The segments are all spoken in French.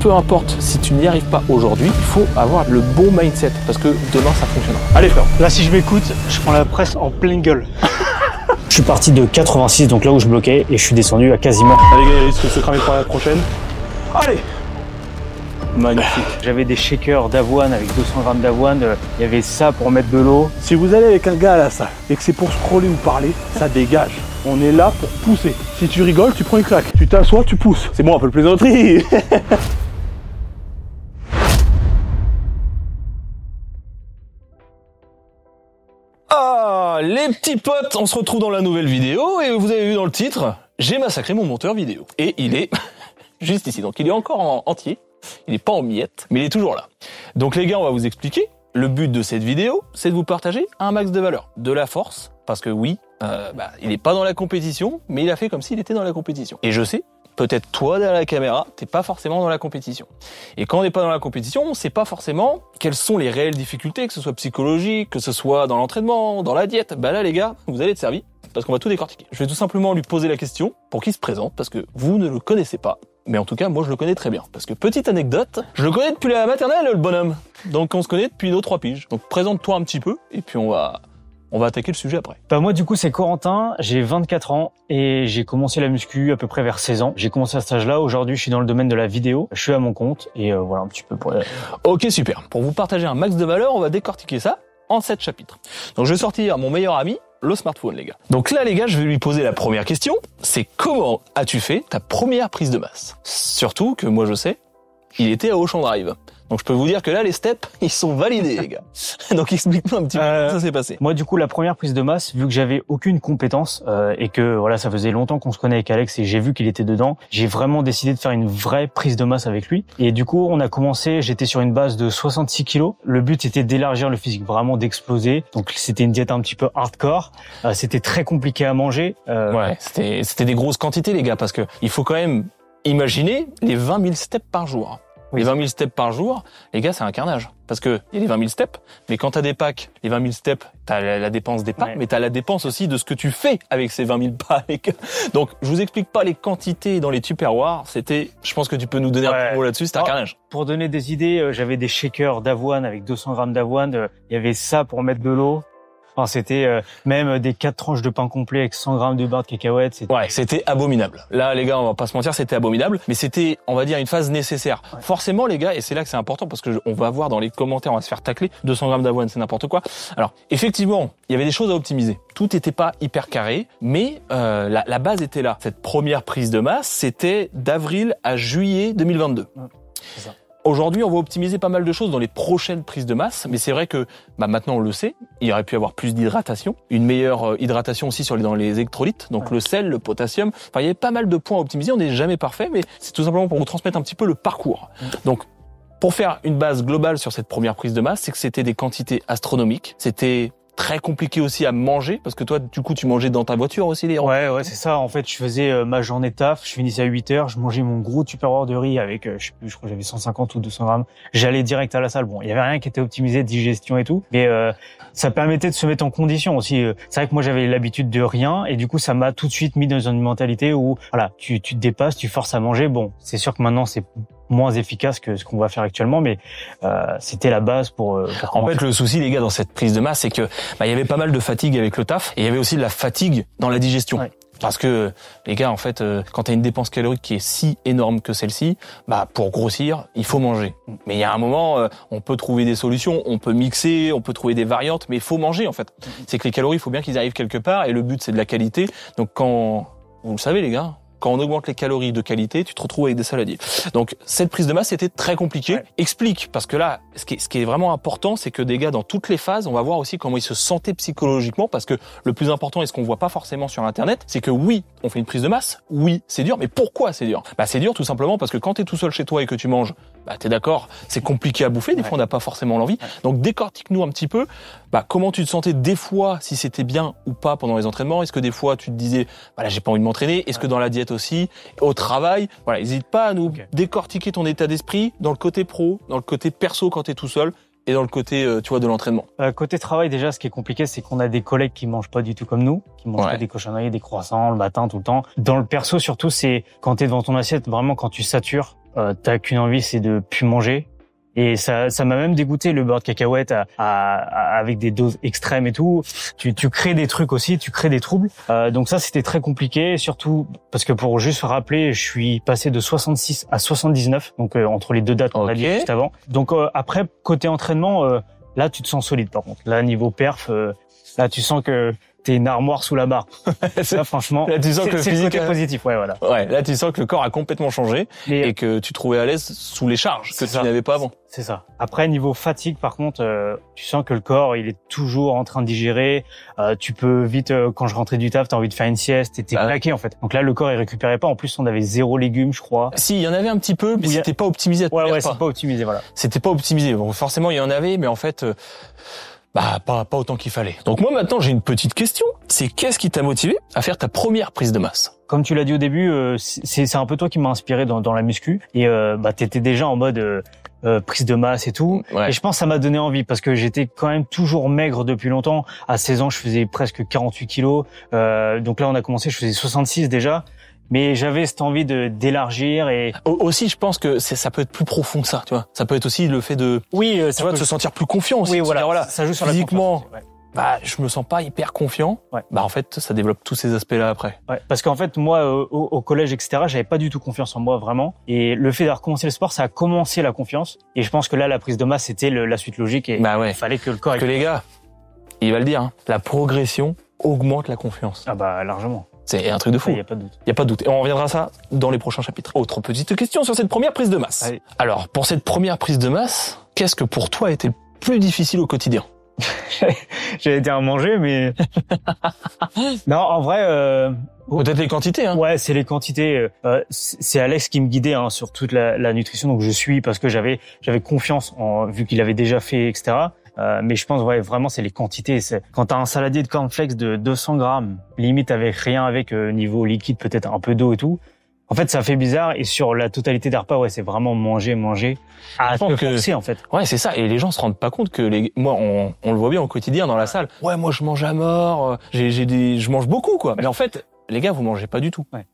peu importe si tu n'y arrives pas aujourd'hui, il faut avoir le bon mindset parce que demain ça fonctionnera. Allez frère. Là si je m'écoute, je prends la presse en pleine gueule. Je suis parti de 86, donc là où je bloquais, et je suis descendu à quasiment. Allez gars, il risque de se cramer pour la prochaine. Allez. Magnifique. J'avais des shakers d'avoine avec 200 grammes d'avoine, il y avait ça pour mettre de l'eau. Si vous allez avec un gars à la salle et que c'est pour scroller ou parler, ça dégage. On est là pour pousser. Si tu rigoles, tu prends une claque. Tu t'assois, tu pousses. C'est bon, un peu de plaisanterie. Ah, les petits potes, on se retrouve dans la nouvelle vidéo et vous avez vu dans le titre, j'ai massacré mon monteur vidéo. Et il est juste ici, donc il est encore en entier. Il n'est pas en miettes, mais il est toujours là. Donc les gars, on va vous expliquer. Le but de cette vidéo, c'est de vous partager un max de valeur, de la force, parce que oui, il n'est pas dans la compétition, mais il a fait comme s'il était dans la compétition. Et je sais, peut-être toi derrière la caméra, t'es pas forcément dans la compétition. Et quand on n'est pas dans la compétition, on sait pas forcément quelles sont les réelles difficultés, que ce soit psychologique, que ce soit dans l'entraînement, dans la diète. Bah là les gars, vous allez être servis, parce qu'on va tout décortiquer. Je vais tout simplement lui poser la question pour qu'il se présente, parce que vous ne le connaissez pas. Mais en tout cas, moi je le connais très bien. Parce que petite anecdote, je le connais depuis la maternelle, le bonhomme. Donc on se connaît depuis nos 3 piges. Donc présente-toi un petit peu, et puis on va attaquer le sujet après. Bah moi du coup c'est Corentin, j'ai 24 ans et j'ai commencé la muscu à peu près vers 16 ans. J'ai commencé à cet âge-là, aujourd'hui je suis dans le domaine de la vidéo, je suis à mon compte et voilà un petit peu pour... Ok super, pour vous partager un max de valeur, on va décortiquer ça en 7 chapitres. Donc je vais sortir mon meilleur ami, le smartphone les gars. Donc là les gars, je vais lui poser la première question, c'est comment as-tu fait ta première prise de masse? Surtout que moi je sais, il était à Ocean Drive. Donc je peux vous dire que là les steps ils sont validés les gars. Donc explique-moi un petit peu comment ça s'est passé. Moi du coup la première prise de masse, vu que j'avais aucune compétence et que voilà ça faisait longtemps qu'on se connaît avec Alex et j'ai vu qu'il était dedans, j'ai vraiment décidé de faire une vraie prise de masse avec lui. Et du coup on a commencé, j'étais sur une base de 66 kilos. Le but c'était d'élargir le physique, vraiment d'exploser. Donc c'était une diète un petit peu hardcore. C'était très compliqué à manger. Ouais, c'était des grosses quantités les gars parce que il faut quand même imaginer les 20 000 steps par jour. Les 20 000 steps par jour, les gars, c'est un carnage. Parce que il y a les 20 000 steps, mais quand t'as des packs, les 20 000 steps, t'as la dépense des packs, mais t'as la dépense aussi de ce que tu fais avec ces 20 000 packs. Donc, je vous explique pas les quantités dans les tupperwares. Je pense que tu peux nous donner un mot là-dessus, c'est un carnage. Pour donner des idées, j'avais des shakers d'avoine avec 200 grammes d'avoine. Il y avait ça pour mettre de l'eau. Enfin, c'était même des 4 tranches de pain complet avec 100 grammes de beurre de cacahuètes. Ouais, c'était abominable. Là, les gars, on va pas se mentir, c'était abominable. Mais c'était, on va dire, une phase nécessaire. Ouais. Forcément, les gars, et c'est là que c'est important parce que on va voir dans les commentaires, on va se faire tacler. 200 grammes d'avoine, c'est n'importe quoi. Alors, effectivement, il y avait des choses à optimiser. Tout n'était pas hyper carré, mais la base était là. Cette première prise de masse, c'était d'avril à juillet 2022. Ouais, c'est ça. Aujourd'hui, on va optimiser pas mal de choses dans les prochaines prises de masse, mais c'est vrai que maintenant on le sait, il aurait pu y avoir plus d'hydratation, une meilleure hydratation aussi dans les électrolytes, donc le sel, le potassium. Enfin, il y avait pas mal de points à optimiser. On n'est jamais parfait, mais c'est tout simplement pour vous transmettre un petit peu le parcours. Donc, pour faire une base globale sur cette première prise de masse, c'est que c'était des quantités astronomiques. C'était très compliqué aussi à manger parce que toi du coup tu mangeais dans ta voiture aussi les repas. Ouais c'est ça, en fait je faisais ma journée de taf, je finissais à 8h, je mangeais mon gros tupperware de riz avec je crois que j'avais 150 ou 200 grammes, j'allais direct à la salle. Bon, il y avait rien qui était optimisé, digestion et tout, mais ça permettait de se mettre en condition aussi. C'est vrai que moi j'avais l'habitude de rien et du coup ça m'a tout de suite mis dans une mentalité où voilà, tu te dépasses, tu forces à manger. Bon, c'est sûr que maintenant c'est moins efficace que ce qu'on va faire actuellement, mais c'était la base pour en fait, le souci, les gars, dans cette prise de masse, c'est que il y avait pas mal de fatigue avec le taf, et il y avait aussi de la fatigue dans la digestion. Ouais. Parce que, les gars, en fait, quand t'as une dépense calorique qui est si énorme que celle-ci, pour grossir, il faut manger. Mais il y a un moment, on peut trouver des solutions, on peut mixer, on peut trouver des variantes, mais il faut manger, en fait. C'est que les calories, il faut bien qu'ils arrivent quelque part, et le but, c'est de la qualité. Donc quand, vous le savez, les gars, quand on augmente les calories de qualité, tu te retrouves avec des saladiers. Donc, cette prise de masse était très compliquée. Ouais. Explique, parce que là, ce qui est vraiment important, c'est que des gars, dans toutes les phases, on va voir aussi comment ils se sentaient psychologiquement, parce que le plus important, et ce qu'on voit pas forcément sur Internet, c'est que oui, on fait une prise de masse, oui, c'est dur, mais pourquoi c'est dur? C'est dur tout simplement parce que quand t'es tout seul chez toi et que tu manges, t'es d'accord, c'est compliqué à bouffer, des fois on n'a pas forcément l'envie. Donc, décortique-nous un petit peu, comment tu te sentais des fois, si c'était bien ou pas pendant les entraînements. Est-ce que des fois, tu te disais, là, j'ai pas envie de m'entraîner? Est-ce que dans la diète aussi, au travail, voilà, n'hésite pas à nous décortiquer ton état d'esprit dans le côté pro, dans le côté perso quand t'es tout seul et dans le côté, de l'entraînement. Côté travail, déjà, ce qui est compliqué, c'est qu'on a des collègues qui mangent pas du tout comme nous, qui mangent pas des cochonneries, des croissants le matin tout le temps. Dans le perso, surtout, c'est quand t'es devant ton assiette, vraiment quand tu satures. t'as qu'une envie, c'est de plus manger. Et ça m'a même dégoûté le beurre de cacahuète avec des doses extrêmes et tout. Tu crées des trucs aussi, tu crées des troubles. Donc ça, c'était très compliqué, surtout parce que pour juste rappeler, je suis passé de 66 à 79, donc entre les deux dates qu'on a dit juste avant. Donc après, côté entraînement, là, tu te sens solide par contre. Là, niveau perf, là, tu sens que t'es une armoire sous la barre. Là, franchement, là, tu sens que c'est le côté positif, ouais, voilà. Ouais, là, tu sens que le corps a complètement changé et que tu te trouvais à l'aise sous les charges que tu n'avais pas avant. C'est ça. Après, niveau fatigue, par contre, tu sens que le corps, il est toujours en train de digérer. Tu peux vite, quand je rentrais du taf, t'as envie de faire une sieste et t'es claqué, en fait. Donc là, le corps, il récupérait pas. En plus, on avait 0 légumes, je crois. Si, il y en avait un petit peu, mais c'était pas optimisé. Ouais, c'est pas optimisé, voilà. C'était pas optimisé. Bon, forcément, il y en avait, mais en fait, pas autant qu'il fallait. Donc moi, maintenant, j'ai une petite question. C'est qu'est-ce qui t'a motivé à faire ta première prise de masse? Comme tu l'as dit au début, c'est un peu toi qui m'as inspiré dans la muscu. Et t'étais déjà en mode prise de masse et tout. Ouais. Et je pense que ça m'a donné envie parce que j'étais quand même toujours maigre depuis longtemps. À 16 ans, je faisais presque 48 kilos. Donc là, on a commencé, je faisais 66 déjà. Mais j'avais cette envie d'élargir et aussi, je pense que ça peut être plus profond que ça, tu vois. Ça peut être aussi le fait de de se sentir plus confiant aussi. Oui, voilà. Ça joue sur physiquement. La confiance. Je me sens pas hyper confiant. Ouais. En fait, ça développe tous ces aspects-là après. Ouais. Parce qu'en fait, moi, au collège, etc., j'avais pas du tout confiance en moi, vraiment. Et le fait d'avoir commencé le sport, ça a commencé la confiance. Et je pense que là, la prise de masse, c'était la suite logique. Et il fallait que le corps... Que les gars, il va le dire, hein, la progression augmente la confiance. Largement. C'est un truc de fou. Il y a pas de doute. Il y a pas de doute. Et on reviendra à ça dans les prochains chapitres. Autre petite question sur cette première prise de masse. Allez. Alors, pour cette première prise de masse, qu'est-ce que pour toi a été le plus difficile au quotidien? J'allais dire manger, mais non, en vrai. Peut-être les quantités, hein. Ouais, c'est les quantités. C'est Alex qui me guidait sur toute la nutrition, donc je suis parce que j'avais confiance vu qu'il avait déjà fait, etc. Mais je pense vraiment c'est les quantités. Quand t'as un saladier de cornflakes de 200 grammes, limite avec rien avec niveau liquide, peut-être un peu d'eau et tout. En fait, ça fait bizarre et sur la totalité des repas, c'est vraiment manger à te forcer en fait. Ouais, c'est ça. Et les gens se rendent pas compte que moi, on le voit bien au quotidien dans la salle. Ouais, moi je mange à mort. Je mange beaucoup quoi. Mais en fait, les gars, vous mangez pas du tout. Ouais.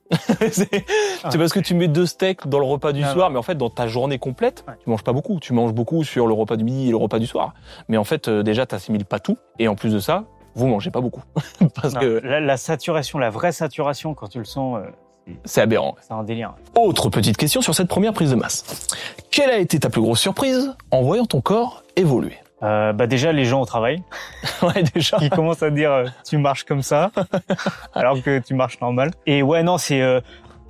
c'est parce que tu mets 2 steaks dans le repas du soir, mais en fait, dans ta journée complète, tu manges pas beaucoup. Tu manges beaucoup sur le repas du midi et le repas du soir. Mais en fait, déjà, t'assimiles pas tout. Et en plus de ça, vous mangez pas beaucoup. Parce que la saturation, la vraie saturation, quand tu le sens, c'est aberrant. C'est un délire. Autre petite question sur cette première prise de masse. Quelle a été ta plus grosse surprise en voyant ton corps évoluer? Déjà les gens au travail. Ouais, déjà. Ils commencent à dire tu marches comme ça alors que tu marches normal. Et c'est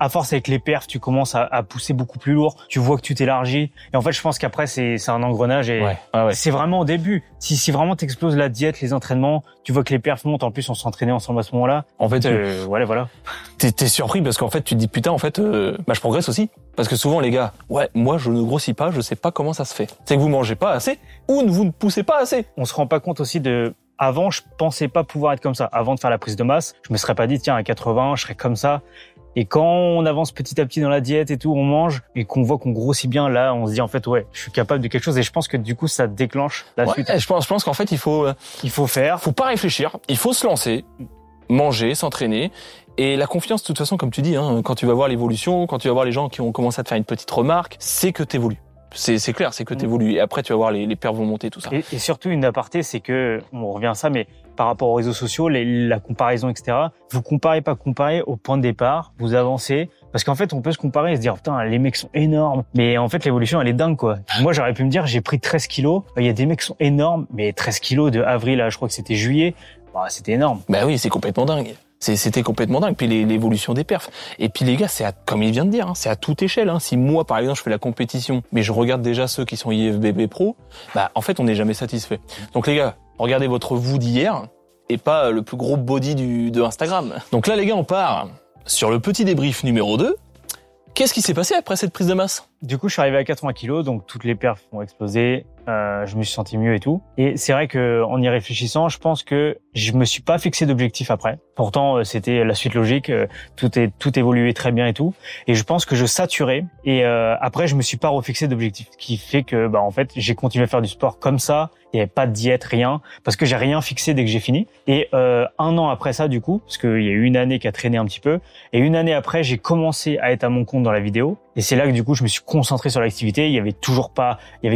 à force avec les perfs, tu commences à pousser beaucoup plus lourd. Tu vois que tu t'élargis. Et en fait, je pense qu'après c'est un engrenage et c'est vraiment au début. Si vraiment t'exploses la diète, les entraînements, tu vois que les perfs montent. En plus, on s'entraînait ensemble à ce moment-là. En fait, voilà. T'es surpris parce qu'en fait, tu te dis putain, en fait, je progresse aussi. Parce que souvent, les gars, moi, je ne grossis pas, je sais pas comment ça se fait. C'est que vous mangez pas assez ou vous ne poussez pas assez. On se rend pas compte aussi avant, je pensais pas pouvoir être comme ça. Avant de faire la prise de masse, je me serais pas dit, tiens, à 80, je serais comme ça. Et quand on avance petit à petit dans la diète et tout, on mange et qu'on voit qu'on grossit bien, là, on se dit en fait, je suis capable de quelque chose. Et je pense que du coup, ça déclenche la suite. Je pense qu'en fait, il faut faire. Faut pas réfléchir. Il faut se lancer, manger, s'entraîner. Et la confiance, de toute façon, comme tu dis, hein, quand tu vas voir l'évolution, quand tu vas voir les gens qui ont commencé à te faire une petite remarque, c'est que t'évolues. C'est clair, c'est que t'évolues. Et après, tu vas voir les perfs vont monter, tout ça. Et surtout, une aparté, c'est que, on revient à ça, mais par rapport aux réseaux sociaux, la comparaison, etc., vous comparez pas au point de départ, vous avancez, parce qu'en fait, on peut se comparer et se dire, putain, les mecs sont énormes. Mais en fait, l'évolution, elle est dingue, quoi. Moi, j'aurais pu me dire, j'ai pris 13 kilos. Il y a des mecs qui sont énormes, mais 13 kilos de avril à, je crois que c'était juillet, c'était énorme. Bah oui, c'est complètement dingue. C'était complètement dingue. Puis l'évolution des perfs. Et puis les gars, comme il vient de dire, c'est à toute échelle. Hein. Si moi, par exemple, je fais la compétition, mais je regarde déjà ceux qui sont IFBB Pro, en fait, on n'est jamais satisfait. Donc les gars, regardez votre vous d'hier et pas le plus gros body de Instagram. Donc là, les gars, on part sur le petit débrief numéro 2. Qu'est-ce qui s'est passé après cette prise de masse? Du coup, je suis arrivé à 80 kilos, donc toutes les perfs ont explosé. Je me suis senti mieux et tout. Et c'est vrai que en y réfléchissant, je pense que je me suis pas fixé d'objectif après. Pourtant, c'était la suite logique. Tout évoluait très bien et tout. Et je pense que je saturais. Et après, je me suis pas refixé d'objectif, ce qui fait que, en fait, j'ai continué à faire du sport comme ça. Il y avait pas de diète, rien, parce que j'ai rien fixé dès que j'ai fini. Et 1 an après ça, du coup, parce qu'il y a eu une année qui a traîné un petit peu, et une année après, j'ai commencé à être à mon compte dans la vidéo. Et c'est là que du coup je me suis concentré sur l'activité. Il y avait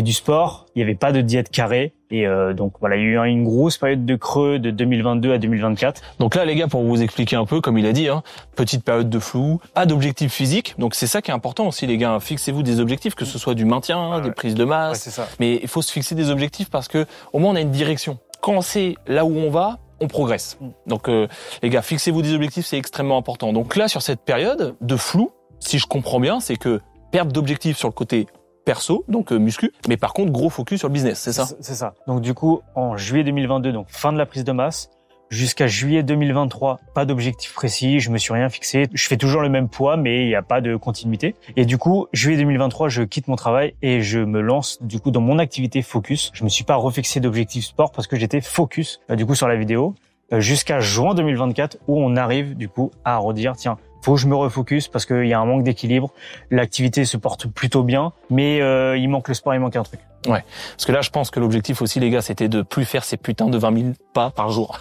du sport, il y avait pas de diète carrée. Et donc voilà, il y a eu une grosse période de creux de 2022 à 2024. Donc là, les gars, pour vous expliquer un peu, comme il a dit, petite période de flou, pas d'objectif physique. Donc c'est ça qui est important aussi, les gars. Fixez-vous des objectifs, que ce soit du maintien, des prises de masse. Ouais, c'est ça. Mais il faut se fixer des objectifs parce que au moins on a une direction. Quand on sait là où on va, on progresse. Donc les gars, fixez-vous des objectifs, c'est extrêmement important. Donc là, sur cette période de flou, si je comprends bien, c'est que perte d'objectifs sur le côté perso, donc muscu, mais par contre gros focus sur le business, c'est ça? C'est ça. Donc du coup, en juillet 2022, donc fin de la prise de masse, jusqu'à juillet 2023, pas d'objectif précis, je me suis rien fixé. Je fais toujours le même poids, mais il n'y a pas de continuité. Et du coup, juillet 2023, je quitte mon travail et je me lance du coup dans mon activité focus. Je me suis pas refixé d'objectif sport parce que j'étais focus du coup sur la vidéo jusqu'à juin 2024 où on arrive du coup à redire tiens, faut que je me refocus parce qu'il y a un manque d'équilibre. L'activité se porte plutôt bien, mais il manque le sport, il manque un truc. Ouais, parce que là, je pense que l'objectif aussi, les gars, c'était de plus faire ces putains de 20 000 pas par jour.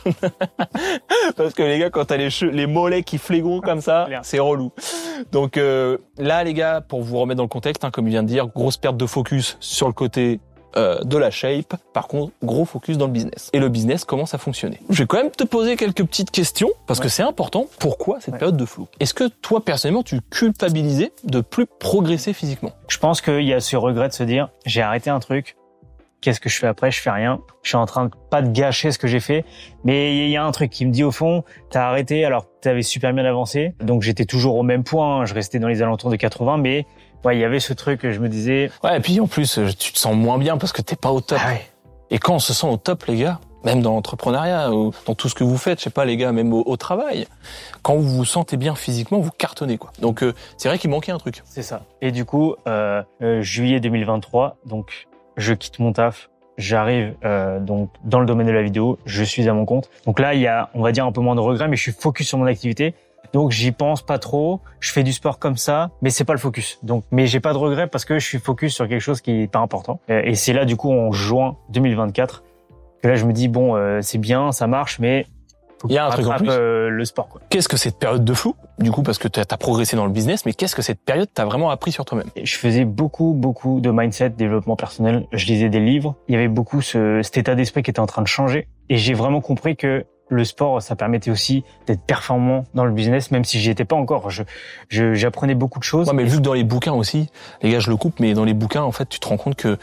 Parce que les gars, quand t'as les mollets qui flégon comme ça, c'est relou. Donc là, les gars, pour vous remettre dans le contexte, comme il vient de dire, grosse perte de focus sur le côté de la shape. Par contre, gros focus dans le business. Et le business commence à fonctionner. Je vais quand même te poser quelques petites questions, parce que c'est important. Pourquoi cette période de flou? Est-ce que toi, personnellement, tu culpabilisais de plus progresser physiquement? Je pense qu'il y a ce regret de se dire, j'ai arrêté un truc, qu'est-ce que je fais après? Je fais rien. Je suis en train de pas de gâcher ce que j'ai fait, mais il y a un truc qui me dit au fond, t'as arrêté alors que t'avais super bien avancé. Donc j'étais toujours au même point, je restais dans les alentours de 80, mais ouais, il y avait ce truc, je me disais. Ouais, et puis en plus, tu te sens moins bien parce que t'es pas au top. Ah ouais. Et quand on se sent au top, les gars, même dans l'entrepreneuriat ou dans tout ce que vous faites, je sais pas les gars, même au travail, quand vous vous sentez bien physiquement, vous cartonnez quoi. Donc c'est vrai qu'il manquait un truc. C'est ça. Et du coup, juillet 2023, donc je quitte mon taf, j'arrive donc dans le domaine de la vidéo, je suis à mon compte. Donc là, il y a, on va dire, un peu moins de regrets, mais je suis focus sur mon activité. Donc j'y pense pas trop, je fais du sport comme ça, mais c'est pas le focus. Donc, mais j'ai pas de regrets parce que je suis focus sur quelque chose qui est pas important. Et c'est là du coup en juin 2024 que là je me dis bon c'est bien, ça marche, mais faut il y a un truc en plus. Le sport quoi. Qu'est-ce que cette période de flou? Du coup parce que t'as progressé dans le business, mais qu'est-ce que cette période t'a vraiment appris sur toi-même? Je faisais beaucoup de mindset, développement personnel. Je lisais des livres. Il y avait beaucoup cet état d'esprit qui était en train de changer. Et j'ai vraiment compris que le sport, ça permettait aussi d'être performant dans le business, même si j'y étais pas encore. J'apprenais beaucoup de choses. Ouais, mais vu que dans les bouquins aussi, les gars, je le coupe, mais dans les bouquins, en fait, tu te rends compte que,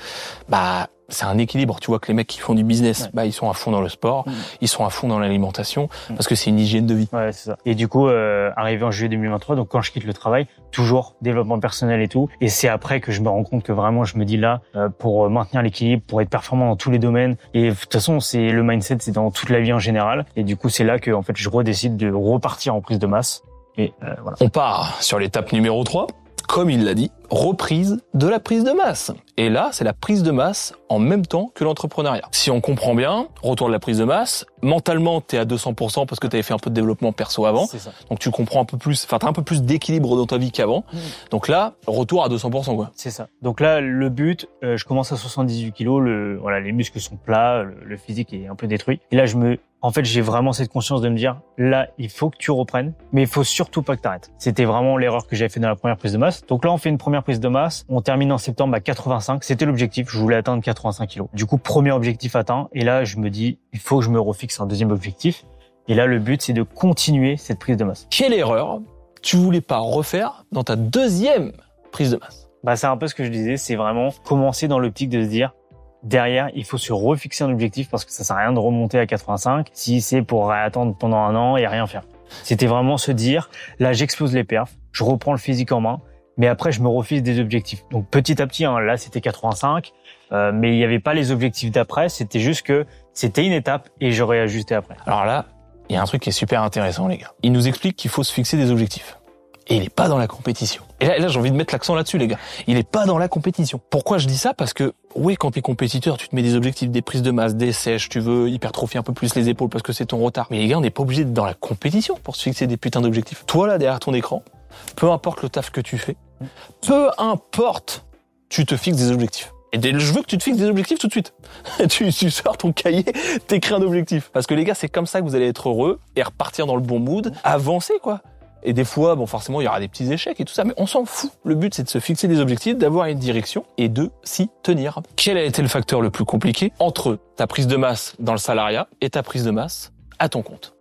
c'est un équilibre. Tu vois que les mecs qui font du business, ils sont à fond dans le sport, ils sont à fond dans l'alimentation, parce que c'est une hygiène de vie. Ouais, c'est ça. Et du coup, arrivé en juillet 2023, donc quand je quitte le travail, toujours développement personnel et tout. Et c'est après que je me rends compte que vraiment, je me dis là, pour maintenir l'équilibre, pour être performant dans tous les domaines. Et de toute façon, c'est le mindset, c'est dans toute la vie en général. Et du coup, c'est là que, en fait, je redécide de repartir en prise de masse. Et voilà. On part sur l'étape numéro 3. Comme il l'a dit, reprise de la prise de masse. Et là, c'est la prise de masse en même temps que l'entrepreneuriat. Si on comprend bien, retour de la prise de masse, mentalement, t'es à 200% parce que t'avais fait un peu de développement perso avant. C'est ça. Donc tu comprends un peu plus, t'as un peu plus d'équilibre dans ta vie qu'avant. Donc là, retour à 200% quoi. C'est ça. Donc là, le but, je commence à 78 kilos, les muscles sont plats, le physique est un peu détruit. Et là, j'ai vraiment cette conscience de me dire, là, il faut que tu reprennes, mais il faut surtout pas que tu arrêtes. C'était vraiment l'erreur que j'avais fait dans la première prise de masse. Donc là, on fait une première prise de masse. On termine en septembre à 85. C'était l'objectif. Je voulais atteindre 85 kilos. Du coup, premier objectif atteint. Et là, je me dis, il faut que je me refixe un deuxième objectif. Et là, le but, c'est de continuer cette prise de masse. Quelle erreur tu voulais pas refaire dans ta deuxième prise de masse? C'est un peu ce que je disais. C'est vraiment commencer dans l'optique de se dire, derrière, il faut se refixer un objectif parce que ça sert à rien de remonter à 85 si c'est pour attendre pendant un an et rien faire. C'était vraiment se dire, là, j'explose les perfs, je reprends le physique en main, mais après, je me refixe des objectifs. Donc, petit à petit, là, c'était 85, mais il n'y avait pas les objectifs d'après, c'était juste que c'était une étape et j'aurais ajusté après. Alors là, il y a un truc qui est super intéressant, les gars. Il nous explique qu'il faut se fixer des objectifs. Et il est pas dans la compétition. Et là, j'ai envie de mettre l'accent là-dessus, les gars. Il est pas dans la compétition. Pourquoi je dis ça? Parce que, oui, quand t'es compétiteur, tu te mets des objectifs, des prises de masse, des sèches, tu veux hypertrophier un peu plus les épaules parce que c'est ton retard. Mais les gars, on n'est pas obligé d'être dans la compétition pour se fixer des putains d'objectifs. Toi, là, derrière ton écran, peu importe le taf que tu fais, peu importe, tu te fixes des objectifs. Et je veux que tu te fixes des objectifs tout de suite. tu sors ton cahier, t'écris un objectif. Parce que les gars, c'est comme ça que vous allez être heureux et repartir dans le bon mood, avancer, quoi. Et des fois, bon, forcément, il y aura des petits échecs et tout ça, mais on s'en fout. Le but, c'est de se fixer des objectifs, d'avoir une direction et de s'y tenir. Quel a été le facteur le plus compliqué entre ta prise de masse dans le salariat et ta prise de masse à ton compte?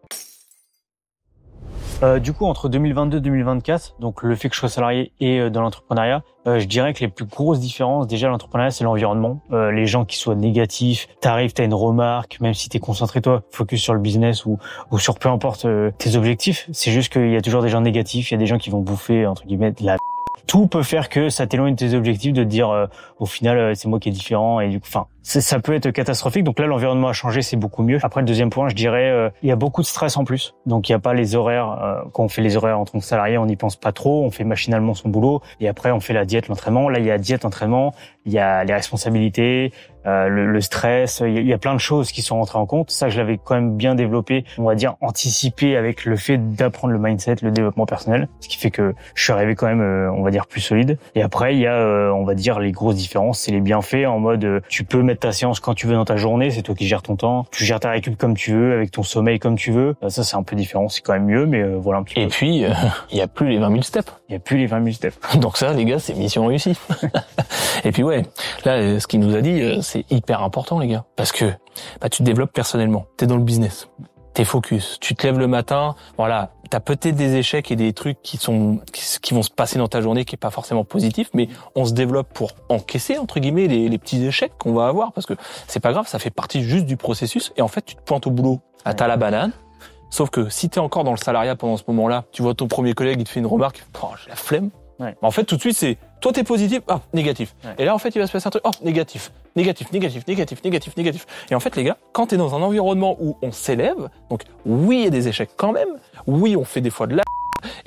Du coup, entre 2022 et 2024, donc le fait que je sois salarié et dans l'entrepreneuriat, je dirais que les plus grosses différences, déjà, l'entrepreneuriat, c'est l'environnement. Les gens qui soient négatifs, t'arrives, t'as une remarque, même si t'es concentré, toi, focus sur le business ou sur peu importe tes objectifs, c'est juste qu'il y a toujours des gens négatifs, il y a des gens qui vont bouffer, entre guillemets, de la tout peut faire que ça t'éloigne de tes objectifs, de te dire au final c'est moi qui est différent et du coup, enfin, ça peut être catastrophique. Donc là, l'environnement a changé, c'est beaucoup mieux. Après, le deuxième point, je dirais, il y a beaucoup de stress en plus. Donc il y a pas les horaires. Quand on fait les horaires en tant que salarié, on n'y pense pas trop. On fait machinalement son boulot et après on fait la diète, l'entraînement. Là, il y a diète, entraînement. Il y a les responsabilités, le stress. Il y a plein de choses qui sont rentrées en compte. Ça, je l'avais quand même bien développé. On va dire anticipé avec le fait d'apprendre le mindset, le développement personnel, ce qui fait que je suis arrivé quand même, on va dire, plus solide. Et après, il y a, on va dire, les grosses différences, c'est les bienfaits en mode, tu peux mettre ta séance quand tu veux dans ta journée, c'est toi qui gères ton temps, tu gères ta récup comme tu veux, avec ton sommeil comme tu veux. Ça, c'est un peu différent, c'est quand même mieux, mais voilà un petit peu. Et puis, il y a plus les 20 000 steps. Il y a plus les 20 000 steps. Donc ça, les gars, c'est mission réussie. Et puis ouais, là, ce qu'il nous a dit, c'est hyper important, les gars, parce que tu te développes personnellement, t'es dans le business, t'es focus, tu te lèves le matin, voilà, t'as peut-être des échecs et des trucs qui vont se passer dans ta journée qui est pas forcément positif, mais on se développe pour encaisser entre guillemets les petits échecs qu'on va avoir, parce que c'est pas grave, ça fait partie juste du processus. Et en fait, tu te pointes au boulot, t'as la banane. Sauf que si t'es encore dans le salariat pendant ce moment-là, tu vois ton premier collègue, il te fait une remarque, j'ai la flemme. Ouais. En fait, tout de suite, c'est toi t'es positif, négatif. Ouais. Et là, en fait, il va se passer un truc, négatif. Et en fait, les gars, quand t'es dans un environnement où on s'élève, donc oui, il y a des échecs quand même, oui, on fait des fois de la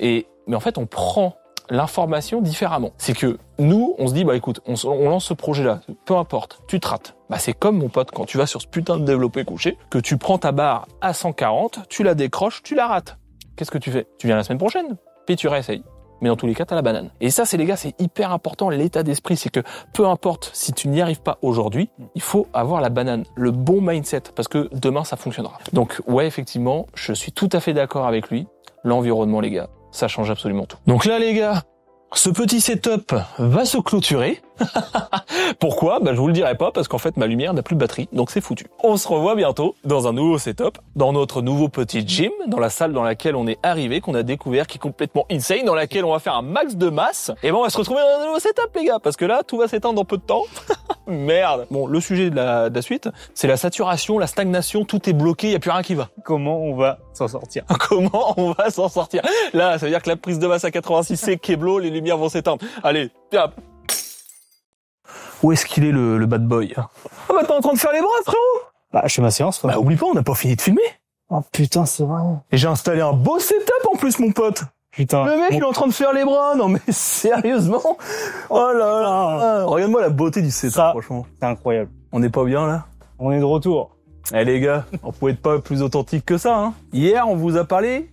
mais en fait, on prend l'information différemment. C'est que nous, on se dit, écoute, on lance ce projet-là, peu importe, tu te rates. C'est comme mon pote, quand tu vas sur ce putain de développé couché, que tu prends ta barre à 140, tu la décroches, tu la rates. Qu'est-ce que tu fais? Tu viens la semaine prochaine, puis tu réessayes. Mais dans tous les cas, t'as la banane. Et ça, les gars, c'est hyper important, l'état d'esprit. C'est que peu importe si tu n'y arrives pas aujourd'hui, il faut avoir la banane, le bon mindset, parce que demain, ça fonctionnera. Donc, ouais, effectivement, je suis tout à fait d'accord avec lui. L'environnement, les gars, ça change absolument tout. Donc là, les gars, ce petit setup va se clôturer. Pourquoi? Je vous le dirai pas, parce qu'en fait, ma lumière n'a plus de batterie, donc c'est foutu. On se revoit bientôt dans un nouveau setup, dans notre nouveau petit gym, dans la salle dans laquelle on est arrivé, qu'on a découvert, qui est complètement insane, dans laquelle on va faire un max de masse. Et on va se retrouver dans un nouveau setup, les gars, parce que là, tout va s'éteindre dans peu de temps. Merde. Bon, le sujet de la suite, c'est la saturation, la stagnation, tout est bloqué, il y a plus rien qui va. Comment on va s'en sortir? Comment on va s'en sortir? Là, ça veut dire que la prise de masse à 86, c'est Keblo, les lumières vont s'éteindre. Allez, hop. Où est-ce qu'il est le bad boy? T'es en train de faire les bras, frérot? Je fais ma séance, frère. Oublie pas, on n'a pas fini de filmer. Oh putain, c'est vrai. Et j'ai installé un beau setup en plus, mon pote. Putain. Le mec, il est en train de faire les bras. Non mais sérieusement. Oh là là. Regarde-moi la beauté du setup, franchement. C'est incroyable. On n'est pas bien là? On est de retour. Les gars, on pouvait être pas plus authentique que ça. Hier, on vous a parlé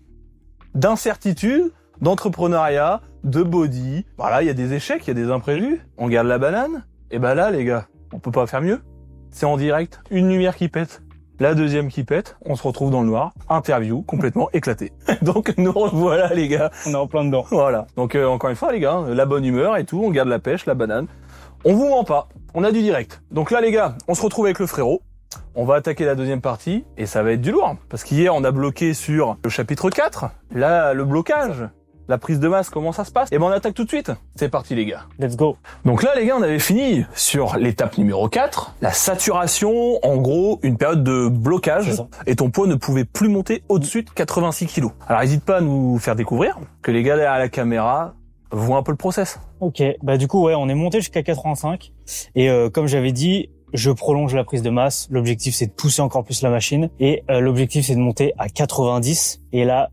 d'incertitude, d'entrepreneuriat, de body. Voilà, il y a des échecs, il y a des imprévus. On garde la banane. Et là, les gars, on peut pas faire mieux. C'est en direct, une lumière qui pète, la deuxième qui pète, on se retrouve dans le noir, interview complètement éclatée. Donc nous voilà, les gars. On est en plein dedans. Voilà. Donc encore une fois, les gars, la bonne humeur et tout, on garde la pêche, la banane. On vous ment pas, on a du direct. Donc là, les gars, on se retrouve avec le frérot. On va attaquer la deuxième partie et ça va être du lourd. Parce qu'hier, on a bloqué sur le chapitre 4. Là, le blocage. La prise de masse, comment ça se passe? On attaque tout de suite. C'est parti, les gars. Let's go. Donc là, les gars, on avait fini sur l'étape numéro 4, la saturation, en gros, une période de blocage, et ton poids ne pouvait plus monter au-dessus de 86 kilos. Alors, n'hésite pas à nous faire découvrir, que les gars derrière la caméra voient un peu le process. Ok, du coup, on est monté jusqu'à 85, et comme j'avais dit, je prolonge la prise de masse. L'objectif, c'est de pousser encore plus la machine, et l'objectif, c'est de monter à 90, et là,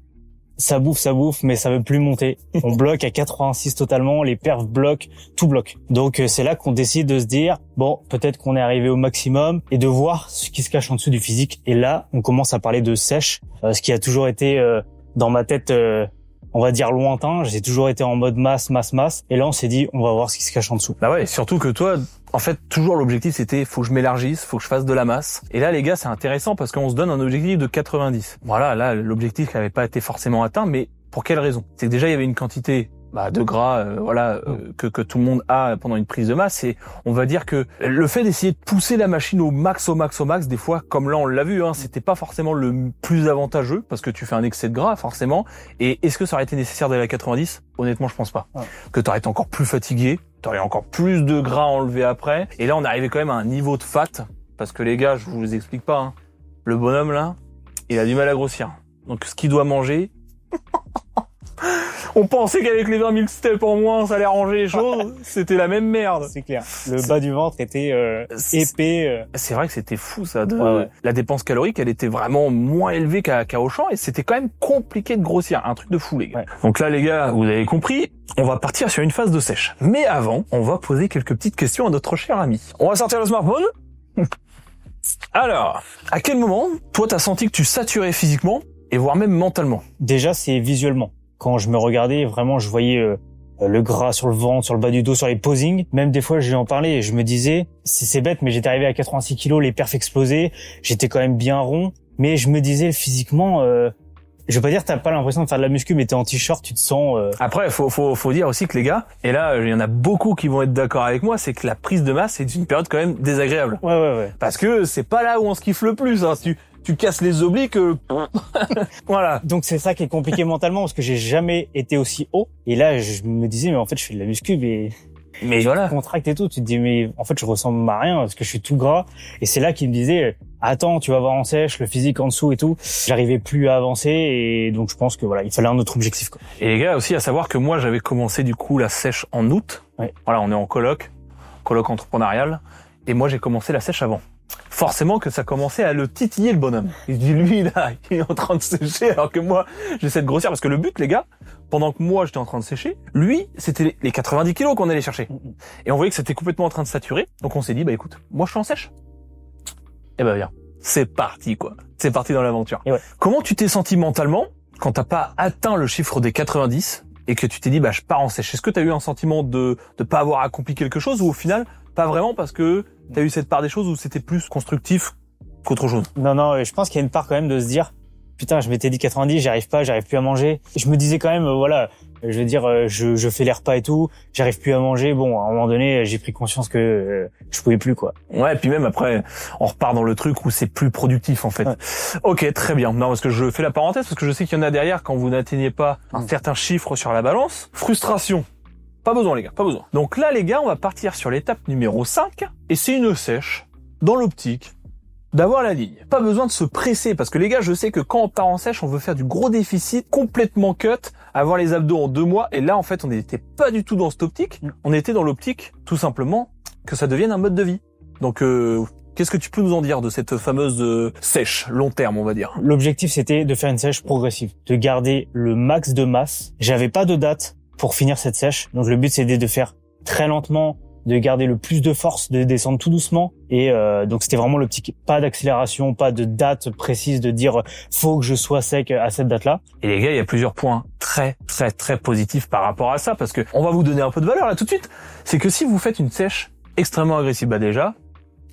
ça bouffe, mais ça veut plus monter. On bloque à 86 totalement, les perfs bloquent, tout bloque. Donc c'est là qu'on décide de se dire, peut-être qu'on est arrivé au maximum et de voir ce qui se cache en dessous du physique. Et là, on commence à parler de sèche, ce qui a toujours été dans ma tête, on va dire lointain. J'ai toujours été en mode masse. Et là, on s'est dit, on va voir ce qui se cache en dessous. Ouais, surtout que toi, en fait, toujours l'objectif, c'était, faut que je m'élargisse, faut que je fasse de la masse. Et là, les gars, c'est intéressant parce qu'on se donne un objectif de 90. Voilà, là, l'objectif n'avait pas été forcément atteint, mais Pour quelle raison? C'est que déjà il y avait une quantité de gras que tout le monde a pendant une prise de masse, et on va dire que le fait d'essayer de pousser la machine au max, des fois, comme là on l'a vu, c'était pas forcément le plus avantageux parce que tu fais un excès de gras forcément. Et est-ce que ça aurait été nécessaire d'aller à 90? Honnêtement, je pense pas. Ouais. Que t'aurais été encore plus fatigué, t'aurais encore plus de gras enlevé après. Et là, on arrivait quand même à un niveau de fat parce que les gars, je vous explique pas, le bonhomme là, il a du mal à grossir. Donc ce qu'il doit manger. On pensait qu'avec les 20 000 steps en moins, ça allait arranger les choses. C'était la même merde. C'est clair. Le bas du ventre était épais. C'est vrai que c'était fou, ça. La dépense calorique, elle était vraiment moins élevée qu'à Auchan, et c'était quand même compliqué de grossir. Un truc de fou, les gars. Ouais. Donc là, les gars, vous avez compris, on va partir sur une phase de sèche. Mais avant, on va poser quelques petites questions à notre cher ami. On va sortir le smartphone. Alors, à quel moment, toi, t'as senti que tu saturais physiquement et voire même mentalement? Déjà, c'est visuellement. Quand je me regardais, vraiment, je voyais le gras sur le ventre, sur le bas du dos, sur les posings. Même des fois, je lui en parlais et je me disais, c'est bête, mais j'étais arrivé à 86 kilos, les perfs explosés, j'étais quand même bien rond. Mais je me disais, physiquement, je veux pas dire, t'as pas l'impression de faire de la muscu, mais t'es en t-shirt, tu te sens... Après, faut dire aussi que les gars, et là, il y en a beaucoup qui vont être d'accord avec moi, c'est que la prise de masse, c'est une période quand même désagréable. Ouais. Parce que c'est pas là où on se kiffe le plus, hein. Tu casses les obliques, voilà. Donc c'est ça qui est compliqué mentalement, parce que j'ai jamais été aussi haut. Et là, je me disais, mais en fait, je fais de la muscu, mais voilà. Contracte et tout. Tu te dis, mais en fait, je ressemble à rien parce que je suis tout gras. Et c'est là qu'il me disait, attends, tu vas voir en sèche, le physique en dessous et tout. J'arrivais plus à avancer, et donc je pense que voilà, il fallait un autre objectif, quoi. Et les gars, aussi à savoir que moi, j'avais commencé du coup la sèche en août. Ouais. Voilà, on est en coloc entrepreneurial. Et moi, j'ai commencé la sèche avant. Forcément que ça commençait à le titiller, le bonhomme. Il dit, lui, là, il est en train de sécher, alors que moi, j'essaie de grossir. Parce que le but, les gars, pendant que moi, j'étais en train de sécher, lui, c'était les 90 kilos qu'on allait chercher. Et on voyait que c'était complètement en train de saturer. Donc on s'est dit, écoute, moi, je suis en sèche. Eh viens. C'est parti, quoi. C'est parti dans l'aventure. Ouais. Comment tu t'es senti mentalement quand t'as pas atteint le chiffre des 90 et que tu t'es dit, je pars en sèche? Est-ce que t'as eu un sentiment de pas avoir accompli quelque chose, ou au final, pas vraiment, parce que t'as eu cette part des choses où c'était plus constructif qu'autre chose? Non, je pense qu'il y a une part quand même de se dire, putain, je m'étais dit 90, j'arrive plus à manger. Et je me disais quand même, je veux dire, je fais les repas et tout, j'arrive plus à manger. Bon, à un moment donné, j'ai pris conscience que je pouvais plus, quoi. Ouais, et puis même après, on repart dans le truc où c'est plus productif, en fait. Ouais. Ok, très bien. Non, parce que je fais la parenthèse, parce que je sais qu'il y en a derrière, quand vous n'atteignez pas un certain chiffre sur la balance, frustration. Pas besoin, les gars, pas besoin. Donc là, les gars, on va partir sur l'étape numéro 5, et c'est une sèche dans l'optique d'avoir la ligne. Pas besoin de se presser, parce que les gars, je sais que quand on part en sèche, on veut faire du gros déficit, complètement cut, avoir les abdos en 2 mois, et là, en fait, on n'était pas du tout dans cette optique. On était dans l'optique, tout simplement, que ça devienne un mode de vie. Donc, qu'est-ce que tu peux nous en dire de cette fameuse sèche, long terme, on va dire? L'objectif, c'était de faire une sèche progressive, de garder le max de masse. J'avais pas de date pour finir cette sèche, donc le but, c'était de faire très lentement, de garder le plus de force, de descendre tout doucement. Et donc c'était vraiment l'optique, pas d'accélération, pas de date précise de dire faut que je sois sec à cette date-là. Et les gars, il y a plusieurs points très positifs par rapport à ça, parce que on va vous donner un peu de valeur là tout de suite. C'est que si vous faites une sèche extrêmement agressive, déjà,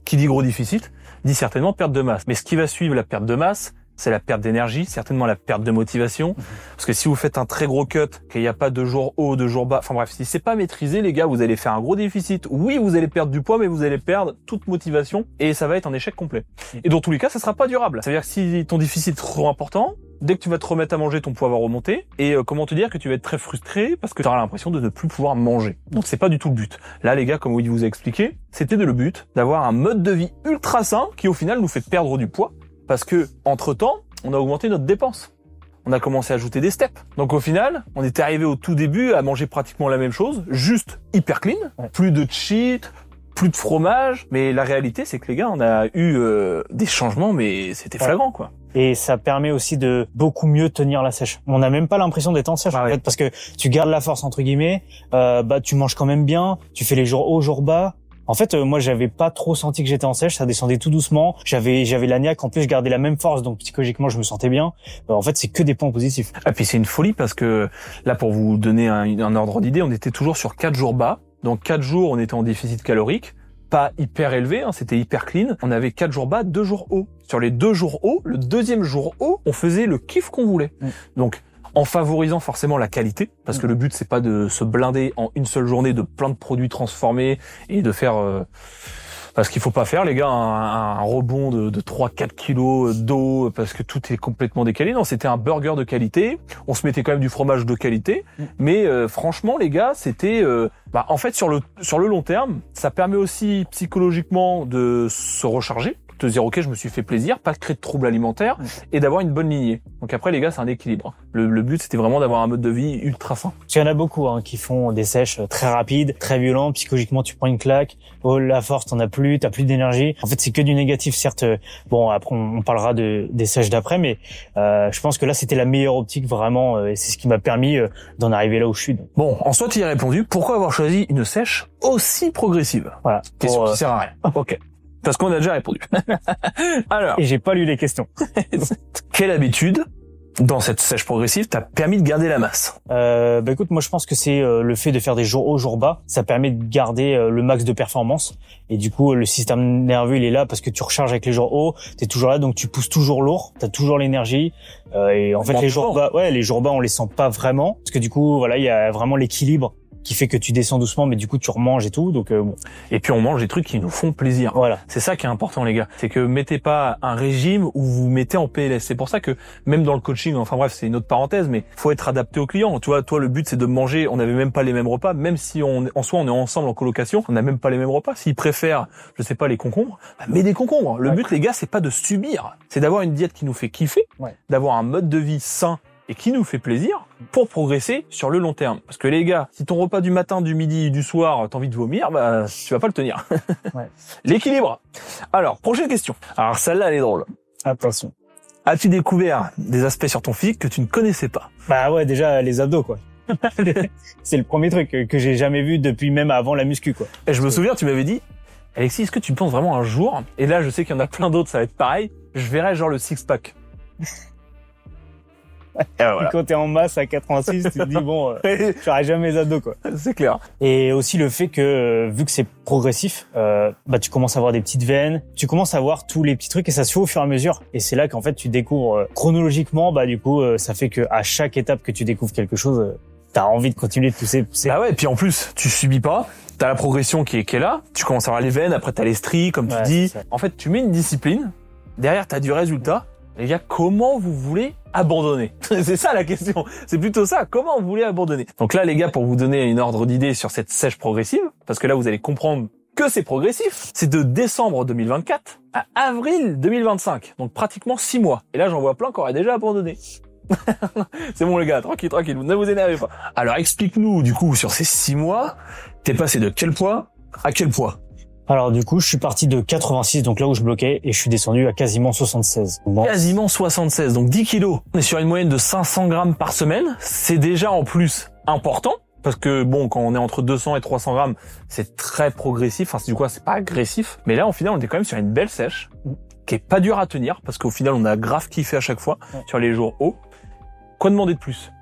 qui dit gros déficit, dit certainement perte de masse. Mais ce qui va suivre la perte de masse, c'est la perte d'énergie, certainement la perte de motivation. Parce que si vous faites un très gros cut, qu'il n'y a pas de jour haut, de jour bas, enfin bref, si c'est pas maîtrisé, les gars, vous allez faire un gros déficit. Oui, vous allez perdre du poids, mais vous allez perdre toute motivation et ça va être un échec complet. Et dans tous les cas, ça sera pas durable. Ça veut dire que si ton déficit est trop important, dès que tu vas te remettre à manger, ton poids va remonter. Et comment te dire que tu vas être très frustré parce que tu auras l'impression de ne plus pouvoir manger. Donc c'est pas du tout le but. Là, les gars, comme Woody vous a expliqué, c'était le but d'avoir un mode de vie ultra sain qui au final nous fait perdre du poids. Parce que, entre-temps, on a augmenté notre dépense. On a commencé à ajouter des steps. Donc au final, on était arrivé au tout début à manger pratiquement la même chose, juste hyper clean, plus de cheat, plus de fromage. Mais la réalité, c'est que les gars, on a eu des changements, mais c'était flagrant, quoi. Et ça permet aussi de beaucoup mieux tenir la sèche. On n'a même pas l'impression d'être en sèche, en fait, parce que tu gardes la force, entre guillemets, tu manges quand même bien, tu fais les jours hauts, jours bas. En fait, moi, j'avais pas trop senti que j'étais en sèche, ça descendait tout doucement. J'avais la niaque, en plus, je gardais la même force, donc psychologiquement, je me sentais bien. En fait, c'est que des points positifs. Et puis c'est une folie parce que là, pour vous donner un ordre d'idée, on était toujours sur 4 jours bas. Donc 4 jours, on était en déficit calorique, pas hyper élevé, c'était hyper clean. On avait 4 jours bas, 2 jours hauts. Sur les 2 jours hauts, le deuxième jour haut, on faisait le kiff qu'on voulait. Donc en favorisant forcément la qualité, parce que le but c'est pas de se blinder en une seule journée de plein de produits transformés et de faire parce qu'il faut pas faire, les gars, un rebond de 3-4 kilos d'eau parce que tout est complètement décalé. Non, c'était un burger de qualité. On se mettait quand même du fromage de qualité. Mais franchement, les gars, c'était... en fait, sur le long terme, ça permet aussi psychologiquement de se recharger, de se dire, OK, je me suis fait plaisir, pas de créer de troubles alimentaires et d'avoir une bonne lignée. Donc après, les gars, c'est un équilibre. Le but, c'était vraiment d'avoir un mode de vie ultra sain. Il y en a beaucoup qui font des sèches très rapides, très violents. Psychologiquement, tu prends une claque. Oh, la force, t'as plus d'énergie. En fait, c'est que du négatif, certes. Bon, après, on parlera des sèches d'après, mais je pense que là, c'était la meilleure optique vraiment, et c'est ce qui m'a permis d'en arriver là où je suis. Donc. Bon, en soi, tu y as répondu. Pourquoi avoir choisi une sèche aussi progressive? Voilà. Question qui sert à rien. Ok. Parce qu'on a déjà répondu. Alors. Et j'ai pas lu les questions. Quelle habitude dans cette sèche progressive t'a permis de garder la masse? Écoute, moi je pense que c'est le fait de faire des jours hauts, jours bas. Ça permet de garder le max de performance. Et du coup, le système nerveux, il est là parce que tu recharges avec les jours hauts. T'es toujours là, donc tu pousses toujours lourd. T'as toujours l'énergie. Et en fait, les jours bas, on les sent pas vraiment. Parce que du coup, voilà, il y a vraiment l'équilibre qui fait que tu descends doucement, mais du coup tu remanges et tout, donc bon. Et puis on mange des trucs qui nous font plaisir. Voilà. C'est ça qui est important, les gars. C'est que mettez pas un régime où vous mettez en PLS. C'est pour ça que même dans le coaching, enfin bref, c'est une autre parenthèse, mais faut être adapté au client. Tu vois, toi le but c'est de manger. On n'avait même pas les mêmes repas, même si en soi on est ensemble en colocation, on n'a même pas les mêmes repas. S'ils préfèrent, je sais pas, les concombres, mets des concombres. Le but, les gars, c'est pas de subir, c'est d'avoir une diète qui nous fait kiffer, d'avoir un mode de vie sain et qui nous fait plaisir pour progresser sur le long terme. Parce que les gars, si ton repas du matin, du midi, du soir, t'as envie de vomir, tu vas pas le tenir. L'équilibre. Alors, prochaine question. Alors celle-là, elle est drôle. Attention. As-tu découvert des aspects sur ton physique que tu ne connaissais pas? Bah ouais, déjà les abdos quoi. C'est le premier truc que j'ai jamais vu depuis même avant la muscu quoi. Et je me souviens, tu m'avais dit, Alexis, est-ce que tu penses vraiment un jour, et là je sais qu'il y en a plein d'autres, ça va être pareil, je verrai genre le six-pack. Voilà. Quand t'es en masse à 86, tu te dis bon, j'aurai jamais les abdos quoi. C'est clair. Et aussi le fait que vu que c'est progressif, tu commences à avoir des petites veines, tu commences à voir tous les petits trucs et ça se fait au fur et à mesure. Et c'est là qu'en fait tu découvres chronologiquement, du coup ça fait que à chaque étape que tu découvres quelque chose, t'as envie de continuer de pousser. Bah ouais, et puis en plus tu subis pas. T'as la progression qui est là. Tu commences à avoir les veines, après t'as les stries, comme tu dis. En fait, tu mets une discipline. Derrière, t'as du résultat. Les gars, comment vous voulez abandonner? C'est ça la question. C'est plutôt ça. Comment vous voulez abandonner? Donc là, les gars, pour vous donner une ordre d'idée sur cette sèche progressive, parce que là, vous allez comprendre que c'est progressif, c'est de décembre 2024 à avril 2025. Donc pratiquement 6 mois. Et là, j'en vois plein qui auraient déjà abandonné. C'est bon les gars, tranquille, ne vous énervez pas. Alors explique-nous du coup sur ces 6 mois, t'es passé de quel poids à quel poids? Alors du coup, je suis parti de 86, donc là où je bloquais, et je suis descendu à quasiment 76. Bon. Quasiment 76, donc 10 kilos. On est sur une moyenne de 500 grammes par semaine. C'est déjà en plus important, parce que bon, quand on est entre 200 et 300 grammes, c'est très progressif. Enfin, du coup, c'est pas agressif. Mais là, au final, on est quand même sur une belle sèche, qui est pas dure à tenir, parce qu'au final, on a grave kiffé à chaque fois sur les jours hauts. Quoi demander de plus?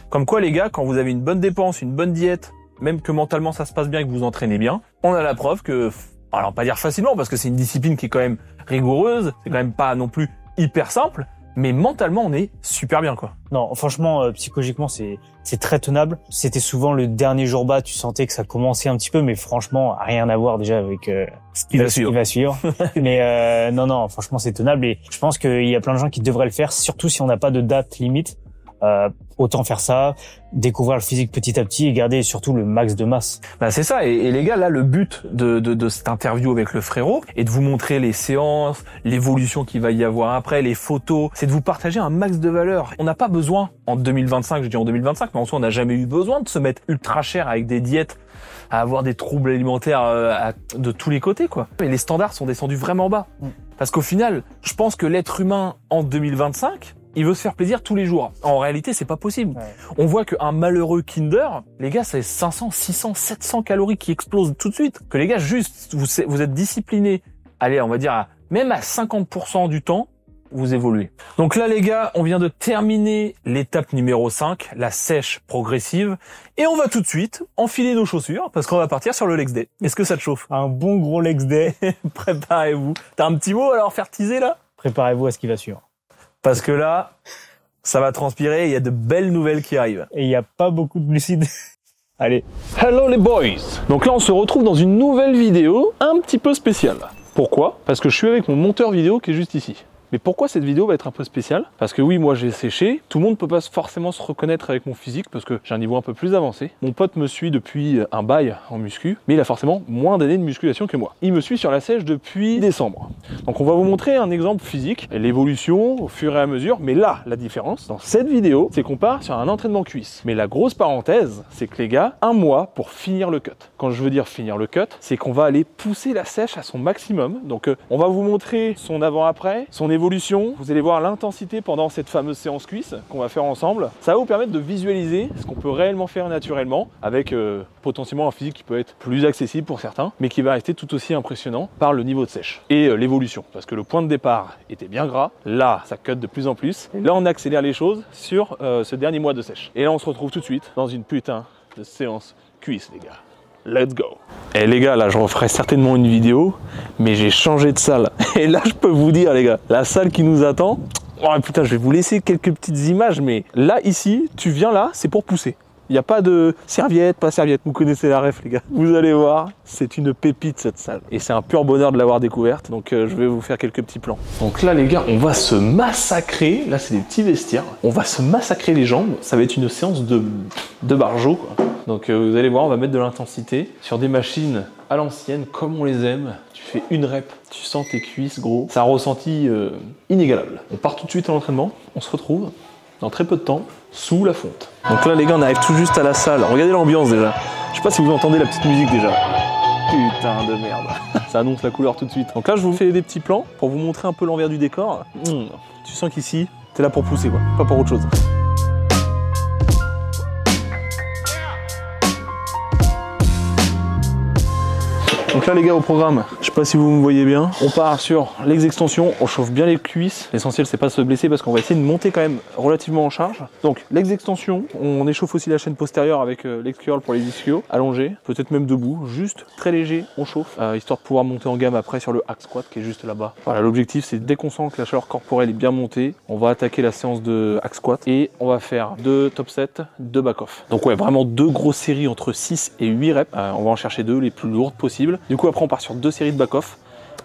Comme quoi, les gars, quand vous avez une bonne dépense, une bonne diète, même que mentalement ça se passe bien et que vous entraînez bien, on a la preuve que, alors pas dire facilement parce que c'est une discipline qui est quand même rigoureuse, c'est quand même pas non plus hyper simple, mais mentalement on est super bien quoi. Non, franchement, psychologiquement c'est très tenable. C'était souvent le dernier jour bas, tu sentais que ça commençait un petit peu, mais franchement rien à voir déjà avec ce qui va suivre. Mais non, franchement c'est tenable et je pense qu'il y a plein de gens qui devraient le faire, surtout si on n'a pas de date limite. Autant faire ça, découvrir le physique petit à petit et garder surtout le max de masse. C'est ça, et les gars, là, le but de cette interview avec le frérot est de vous montrer les séances, l'évolution qu'il va y avoir après, les photos, c'est de vous partager un max de valeur. On n'a pas besoin, en 2025, je dis en 2025, mais en soi, on n'a jamais eu besoin de se mettre ultra cher avec des diètes, à avoir des troubles alimentaires de tous les côtés, quoi. Et les standards sont descendus vraiment bas. Parce qu'au final, je pense que l'être humain, en 2025, il veut se faire plaisir tous les jours. En réalité, c'est pas possible. On voit qu'un malheureux Kinder, les gars, c'est 500, 600, 700 calories qui explosent tout de suite. Que les gars, juste, vous êtes disciplinés. Allez, on va dire, même à 50% du temps, vous évoluez. Donc là, les gars, on vient de terminer l'étape numéro 5, la sèche progressive. Et on va tout de suite enfiler nos chaussures parce qu'on va partir sur le Legs Day. Est-ce que ça te chauffe? Un bon gros Legs Day. Préparez-vous. T'as un petit mot alors faire teaser là? Préparez-vous à ce qui va suivre. Parce que là, Ça va transpirer, il y a de belles nouvelles qui arrivent. Et il n'y a pas beaucoup de glucides. Allez. Hello les boys. Donc là on se retrouve dans une nouvelle vidéo un petit peu spéciale. Pourquoi? Parce que je suis avec mon monteur vidéo qui est juste ici. Mais pourquoi cette vidéo va être un peu spéciale? Parce que oui, moi j'ai séché, tout le monde ne peut pas forcément se reconnaître avec mon physique parce que j'ai un niveau un peu plus avancé. Mon pote me suit depuis un bail en muscu, mais il a forcément moins d'années de musculation que moi. Il me suit sur la sèche depuis décembre. Donc on va vous montrer un exemple physique, l'évolution au fur et à mesure, mais là, la différence dans cette vidéo, c'est qu'on part sur un entraînement cuisse. Mais la grosse parenthèse, c'est que les gars, 1 mois pour finir le cut. Quand je veux dire finir le cut, c'est qu'on va aller pousser la sèche à son maximum. Donc on va vous montrer son avant-après, son évolution. Vous allez voir l'intensité pendant cette fameuse séance cuisse qu'on va faire ensemble. Ça va vous permettre de visualiser ce qu'on peut réellement faire naturellement avec potentiellement un physique qui peut être plus accessible pour certains, mais qui va rester tout aussi impressionnant par le niveau de sèche et l'évolution. Parce que le point de départ était bien gras, là ça cut de plus en plus, et là on accélère les choses sur ce dernier mois de sèche. Et là on se retrouve tout de suite dans une putain de séance cuisse, les gars. Let's go. Et les gars, là je referai certainement une vidéo, mais j'ai changé de salle. Et là je peux vous dire les gars, la salle qui nous attend, oh putain, je vais vous laisser quelques petites images, mais là ici, tu viens là, c'est pour pousser. Il n'y a pas de serviette, pas serviette. Vous connaissez la ref, les gars. Vous allez voir, c'est une pépite cette salle. Et c'est un pur bonheur de l'avoir découverte. Donc je vais vous faire quelques petits plans. Donc là, les gars, on va se massacrer. Là, c'est des petits vestiaires. On va se massacrer les jambes. Ça va être une séance de barjo, quoi. Donc vous allez voir, on va mettre de l'intensité sur des machines à l'ancienne, comme on les aime. Tu fais une rep, tu sens tes cuisses, gros. C'est un ressenti inégalable. On part tout de suite à l'entraînement. On se retrouve dans très peu de temps, sous la fonte. Donc là les gars, on arrive tout juste à la salle. Regardez l'ambiance déjà. Je sais pas si vous entendez la petite musique déjà. Putain de merde. Ça annonce la couleur tout de suite. Donc là je vous fais des petits plans pour vous montrer un peu l'envers du décor. Tu sens qu'ici, t'es là pour pousser quoi, pas pour autre chose. Donc là les gars, au programme, je sais pas si vous me voyez bien, on part sur l'ex-extension, on chauffe bien les cuisses. L'essentiel c'est pas de se blesser parce qu'on va essayer de monter quand même relativement en charge. Donc l'ex-extension, on échauffe aussi la chaîne postérieure avec l'ex-curl pour les ischios, allongé, peut-être même debout, juste très léger, on chauffe, histoire de pouvoir monter en gamme après sur le hack squat qui est juste là-bas. Voilà, l'objectif c'est dès qu'on sent que la chaleur corporelle est bien montée, on va attaquer la séance de hack squat et on va faire 2 top sets, 2 back off. Donc ouais, vraiment 2 grosses séries entre 6 et 8 reps, on va en chercher 2 les plus lourdes possibles. Du coup après on part sur 2 séries de back-off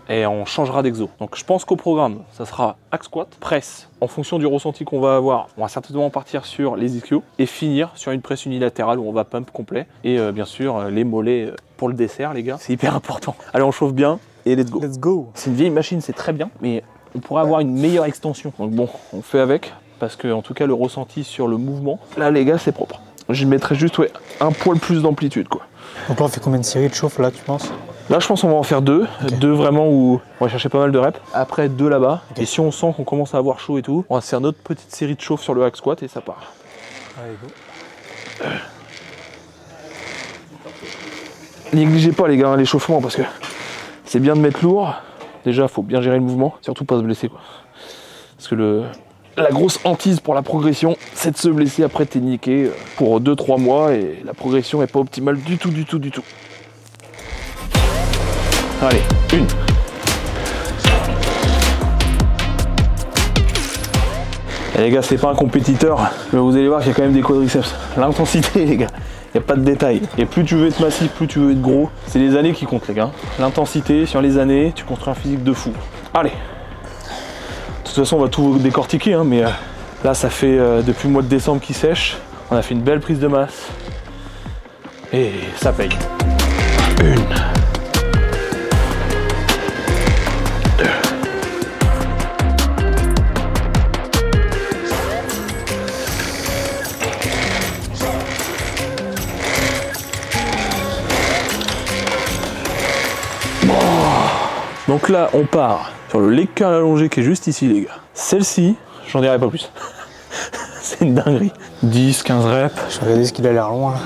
et on changera d'exo. Donc je pense qu'au programme, ça sera hack squat, presse. En fonction du ressenti qu'on va avoir, on va certainement partir sur les ischios et finir sur une presse unilatérale où on va pump complet. Et bien sûr les mollets pour le dessert les gars, c'est hyper important. Allez on chauffe bien et let's go. Let's go. C'est une vieille machine, c'est très bien, mais on pourrait avoir une meilleure extension. Donc bon, on fait avec, parce que en tout cas le ressenti sur le mouvement, là les gars c'est propre. Je mettrais juste un poil plus d'amplitude quoi. Donc là on fait combien de séries de chauffe là tu penses? Là je pense qu'on va en faire 2, okay. 2 vraiment où on va chercher pas mal de reps, après 2 là-bas, okay. Et si on sent qu'on commence à avoir chaud et tout, on va se faire notre petite série de chauffe sur le hack squat et ça part. Allez go. Négligez pas les gars l'échauffement parce que c'est bien de mettre lourd, déjà faut bien gérer le mouvement, surtout pas se blesser quoi. Parce que la grosse hantise pour la progression, c'est de se blesser après t'es niqué pour 2-3 mois et la progression est pas optimale du tout. Allez, 1. Et les gars, c'est pas un compétiteur, mais vous allez voir qu'il y a quand même des quadriceps. L'intensité les gars, il n'y a pas de détail. Et plus tu veux être massif, plus tu veux être gros, c'est les années qui comptent les gars. L'intensité, sur les années, tu construis un physique de fou. Allez. De toute façon on va tout décortiquer hein, mais là ça fait depuis le mois de décembre qu'il sèche. On a fait une belle prise de masse et ça paye. 1, 2. Donc là on part sur le leg curl allongé qui est juste ici les gars. Celle-ci, j'en dirai pas plus. C'est une dinguerie. 10, 15 reps. Je vais regarder ce qu'il a l'air loin là.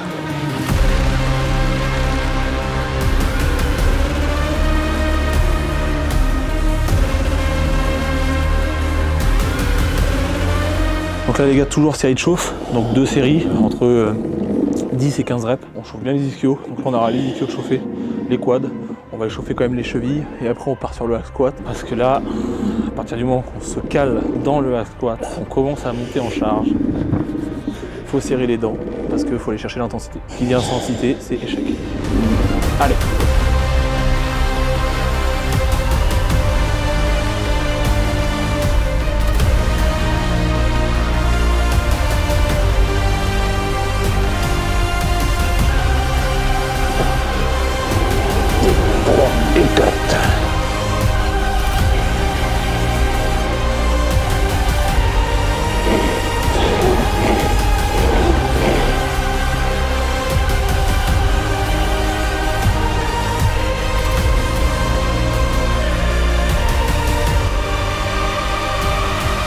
Donc là les gars, toujours série de chauffe. Donc 2 séries entre 10 et 15 reps. On chauffe bien les ischios. Donc on aura les ischios chauffés, les quads. On va échauffer quand même les chevilles et après on part sur le hack squat parce que là, partir du moment qu'on se cale dans le hack squat, on commence à monter en charge. Il faut serrer les dents parce qu'il faut aller chercher l'intensité. Qui dit intensité, c'est échec. Allez.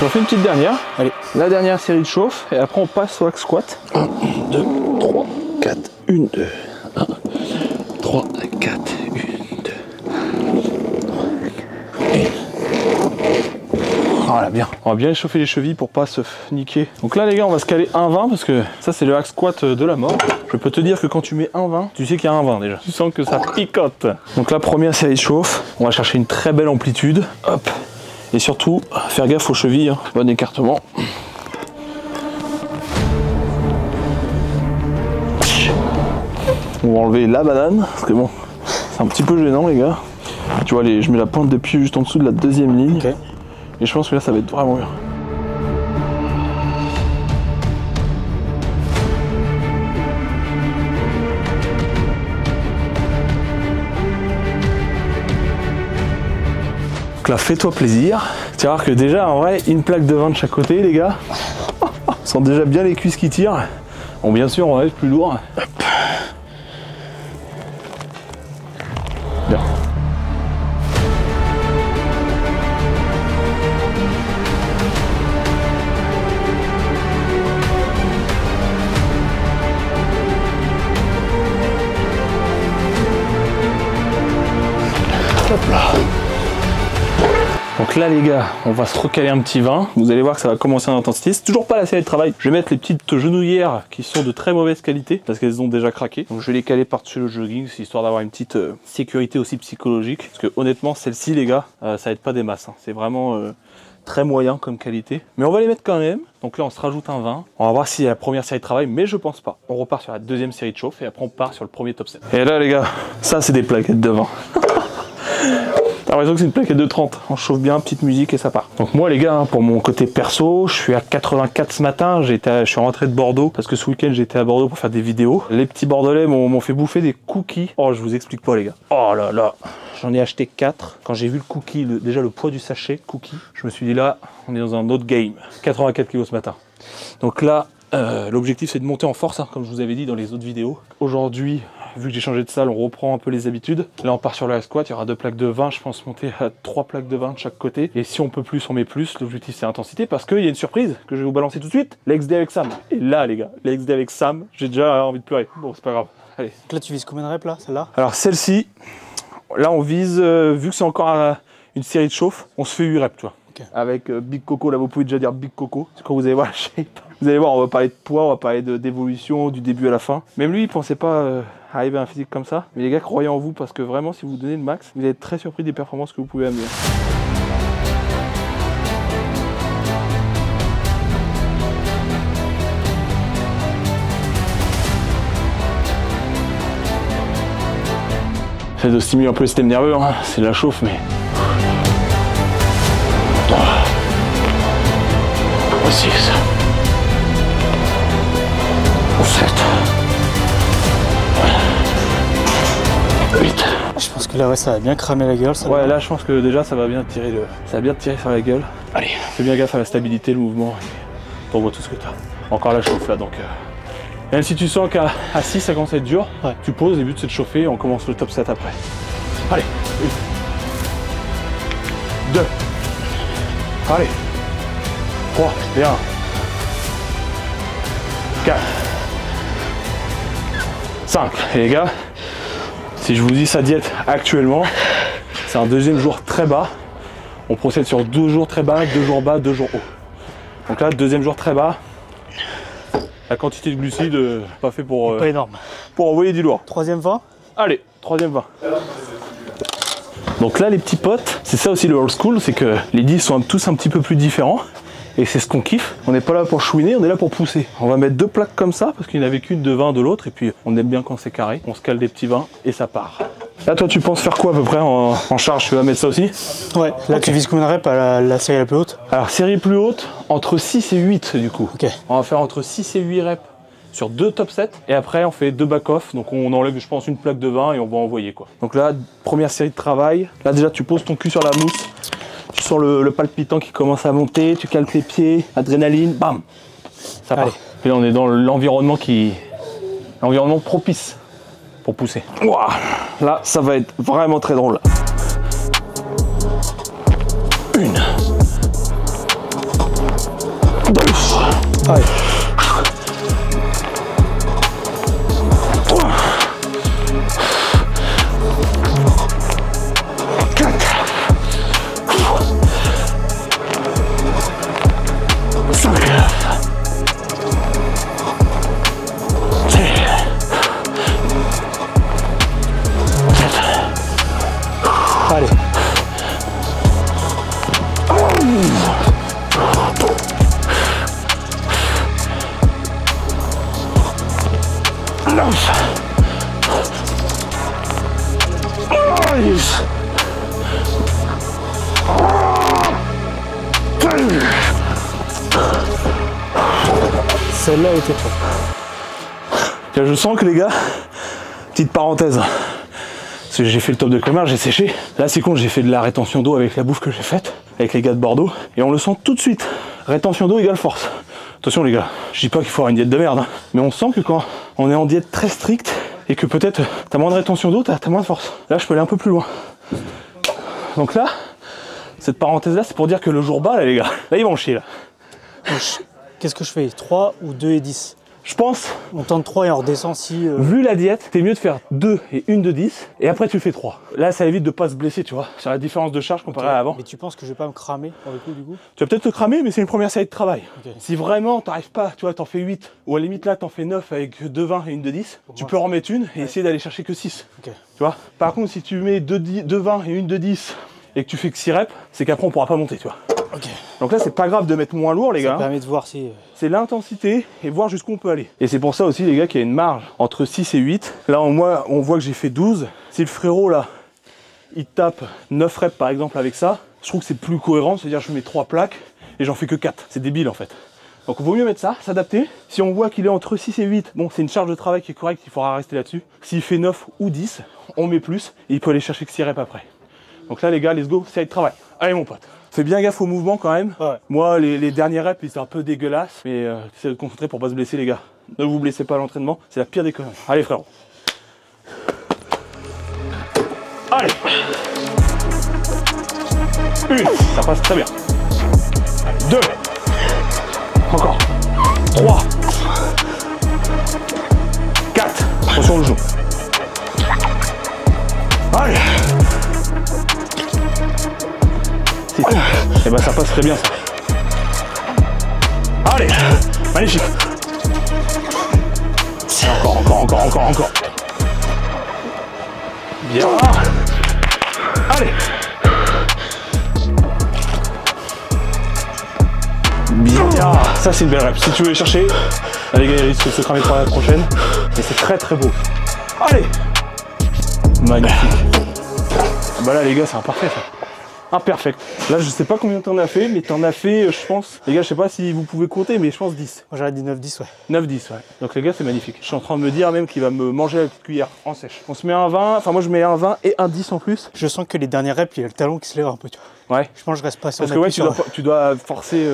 On fait une petite dernière. Allez, la dernière série de chauffe et après on passe au hack squat. 1, 2, 3, 4, 1, 2. 1, 3, 4, 1, 2. Voilà, bien. On va bien échauffer les chevilles pour pas se niquer. Donc là les gars, on va se caler 1,20 parce que ça c'est le hack squat de la mort. Je peux te dire que quand tu mets 1,20, tu sais qu'il y a 1,20 déjà. Tu sens que ça picote. Donc la première série de chauffe, on va chercher une très belle amplitude. Hop. Et surtout, faire gaffe aux chevilles, hein. Bon écartement. On va enlever la banane, parce que bon, c'est un petit peu gênant les gars. Tu vois, je mets la pointe de pied juste en dessous de la deuxième ligne. Okay. Et je pense que là, ça va être vraiment bien. Donc là, fais-toi plaisir. Tu vas voir que déjà, en vrai, une plaque de 20 de chaque côté, les gars. On sent déjà bien les cuisses qui tirent. Bon, bien sûr, on va être plus lourd. Hop. Bien. Hop là. Donc là les gars, on va se recaler un petit 20. Vous allez voir que ça va commencer en intensité. C'est toujours pas la série de travail. Je vais mettre les petites genouillères qui sont de très mauvaise qualité parce qu'elles ont déjà craqué. Donc je vais les caler par-dessus le jogging, histoire d'avoir une petite sécurité aussi psychologique. Parce que honnêtement, celle-ci les gars, ça aide pas des masses. Hein. C'est vraiment très moyen comme qualité. Mais on va les mettre quand même. Donc là on se rajoute un 20. On va voir si c'est la première série de travail, mais je pense pas. On repart sur la deuxième série de chauffe et après on part sur le premier top set. Et là les gars, ça c'est des plaquettes de 20. T'as l'impression que c'est une plaquette de 30. On chauffe bien, petite musique et ça part. Donc moi les gars, hein, pour mon côté perso, je suis à 84 ce matin. Je suis rentré de Bordeaux parce que ce week-end j'étais à Bordeaux pour faire des vidéos. Les petits Bordelais m'ont fait bouffer des cookies. Oh, je vous explique pas les gars. Oh là là. J'en ai acheté 4. Quand j'ai vu le cookie, déjà le poids du sachet cookie, je me suis dit là, on est dans un autre game. 84 kg ce matin. Donc là, l'objectif c'est de monter en force, hein, comme je vous avais dit dans les autres vidéos. Aujourd'hui, vu que j'ai changé de salle, on reprend un peu les habitudes. Là on part sur le hack squat, il y aura 2 plaques de 20, je pense monter à 3 plaques de 20 de chaque côté. Et si on peut plus, on met plus. L'objectif c'est intensité parce qu'il y a une surprise que je vais vous balancer tout de suite. L'XD avec Sam. Et là les gars, l'XD avec Sam, j'ai déjà envie de pleurer. Bon c'est pas grave, allez. Donc là tu vises combien de reps là, celle-là? Alors celle-ci, là on vise, vu que c'est encore une série de chauffe, on se fait 8 reps tu vois. Okay. Avec Big Coco, là vous pouvez déjà dire Big Coco, c'est quand vous allez voir la shape. Vous allez voir, on va parler de poids, on va parler d'évolution, du début à la fin. Même lui il pensait pas arriver à un physique comme ça. Mais les gars, croyez en vous parce que vraiment si vous donnez le max, vous allez être très surpris des performances que vous pouvez amener. J'essaie de stimuler un peu le système nerveux, hein. C'est de la chauffe mais... Aussi ça. 7. 8. Je pense que là ouais, ça va bien cramer la gueule. Ça ouais, là je pense que déjà ça va bien tirer ça va bien tirer sur la gueule. Allez, fais bien gaffe à la stabilité, le mouvement. T'envoies tout ce que t'as. Encore la chauffe là donc. Même si tu sens qu'à 6 ça commence à être dur, ouais. Tu poses, le but c'est de chauffer et on commence le top 7 après. Allez. 1. 2. Allez. 3. Et 1. 4. 5. Et les gars, si je vous dis sa diète actuellement, c'est un deuxième jour très bas. On procède sur 2 jours très bas, 2 jours bas, 2 jours hauts. Donc là, deuxième jour très bas. La quantité de glucides, pas fait pour... pas énorme. Pour envoyer du lourd. Troisième 20. Allez, troisième 20. Donc là, les petits potes, c'est ça aussi le old school, c'est que les 10 sont tous un petit peu plus différents. Et c'est ce qu'on kiffe. On n'est pas là pour chouiner, on est là pour pousser. On va mettre 2 plaques comme ça, parce qu'il n'y en avait qu'une de vin de l'autre. Et puis on aime bien quand c'est carré. On se cale des petits vins et ça part. Là, toi, tu penses faire quoi à peu près en charge? Tu vas mettre ça aussi? Ouais, là tu vises combien de reps à la série la plus haute? Alors, série plus haute, entre 6 et 8 du coup. Ok. On va faire entre 6 et 8 reps sur 2 top sets. Et après, on fait 2 back-off. Donc on enlève, je pense, une plaque de vin et on va envoyer quoi. Donc là, première série de travail. Là, déjà, tu poses ton cul sur la mousse. Tu sens le palpitant qui commence à monter, tu cales tes pieds, adrénaline, bam, ça part. Et là on est dans l'environnement l'environnement propice pour pousser. Wow. Là ça va être vraiment très drôle. 1, 2, allez. 3, 4, 5, 6, 7. Allez. Celle-là était trop. Je sens que les gars, petite parenthèse, parce que j'ai fait le top de Clémar, j'ai séché. Là c'est con, j'ai fait de la rétention d'eau avec la bouffe que j'ai faite, avec les gars de Bordeaux, et on le sent tout de suite. Rétention d'eau égale force. Attention les gars, je dis pas qu'il faut avoir une diète de merde, hein, mais on sent que quand on est en diète très stricte, et que peut-être t'as moins de rétention d'eau, t'as moins de force. Là je peux aller un peu plus loin. Donc là, cette parenthèse là, c'est pour dire que le jour bas là les gars, là ils vont chier là. Qu'est-ce que je fais? 3 ou 2 et 10? Je pense, on tente 3 et on redescend si... Vu la diète, c'est mieux de faire 2 et une de 10, et après tu fais 3. Là, ça évite de pas se blesser, tu vois, sur la différence de charge comparée à avant. Mais tu penses que je vais pas me cramer pour le coup, du coup? Tu vas peut-être te cramer, mais c'est une première série de travail. Okay. Si vraiment t'arrives pas, tu vois, t'en fais 8, ou à la limite là, t'en fais 9 avec 2 20 et une de 10, tu peux en remettre une et essayer d'aller chercher que 6. Okay. Tu vois. Par contre, si tu mets 2 20 et une de 10, et que tu fais que 6 reps, c'est qu'après on pourra pas monter, tu vois. Okay. Donc là, c'est pas grave de mettre moins lourd, les gars. Ça permet de voir si... C'est l'intensité et voir jusqu'où on peut aller. Et c'est pour ça aussi, les gars, qu'il y a une marge entre 6 et 8. Là, moi, on voit que j'ai fait 12. Si le frérot, là, il tape 9 reps, par exemple, avec ça, je trouve que c'est plus cohérent. C'est-à-dire, je mets 3 plaques et j'en fais que 4. C'est débile, en fait. Donc, il vaut mieux mettre ça, s'adapter. Si on voit qu'il est entre 6 et 8, bon, c'est une charge de travail qui est correcte, il faudra rester là-dessus. S'il fait 9 ou 10, on met plus et il peut aller chercher que 6 reps après. Donc là, les gars, let's go, c'est avec travail. Allez, mon pote. Fais bien gaffe au mouvement quand même. Ouais. Moi, les derniers reps, ils sont un peu dégueulasses. Mais essayez de vous concentrer pour pas se blesser, les gars. Ne vous blessez pas à l'entraînement. C'est la pire des conneries. Allez, frérot. Allez. 1. Ça passe très bien. 2. Encore. 3. 4. Attention le genou. Allez. Et ben ça passe très bien ça. Allez, magnifique. Encore. Bien. Allez. Bien. Ça c'est une belle rep. Si tu veux les chercher, les gars ils risquent de se cramer pour la prochaine. Mais c'est très très beau. Allez. Magnifique. Bah là les gars c'est imparfait ça. Imperfect. Là, je sais pas combien t'en as fait, mais t'en as fait, je pense. Les gars, je sais pas si vous pouvez compter, mais je pense 10. Moi, j'aurais dit 9-10, ouais. 9-10, ouais. Donc, les gars, c'est magnifique. Je suis en train de me dire même qu'il va me manger la petite cuillère en sèche. On se met un 20, enfin, moi, je mets un 20 et un 10 en plus. Je sens que les dernières reps, il y a le talon qui se lève un peu, tu vois. Ouais. Je pense que je reste pas sur parce que, ouais, tu dois forcer.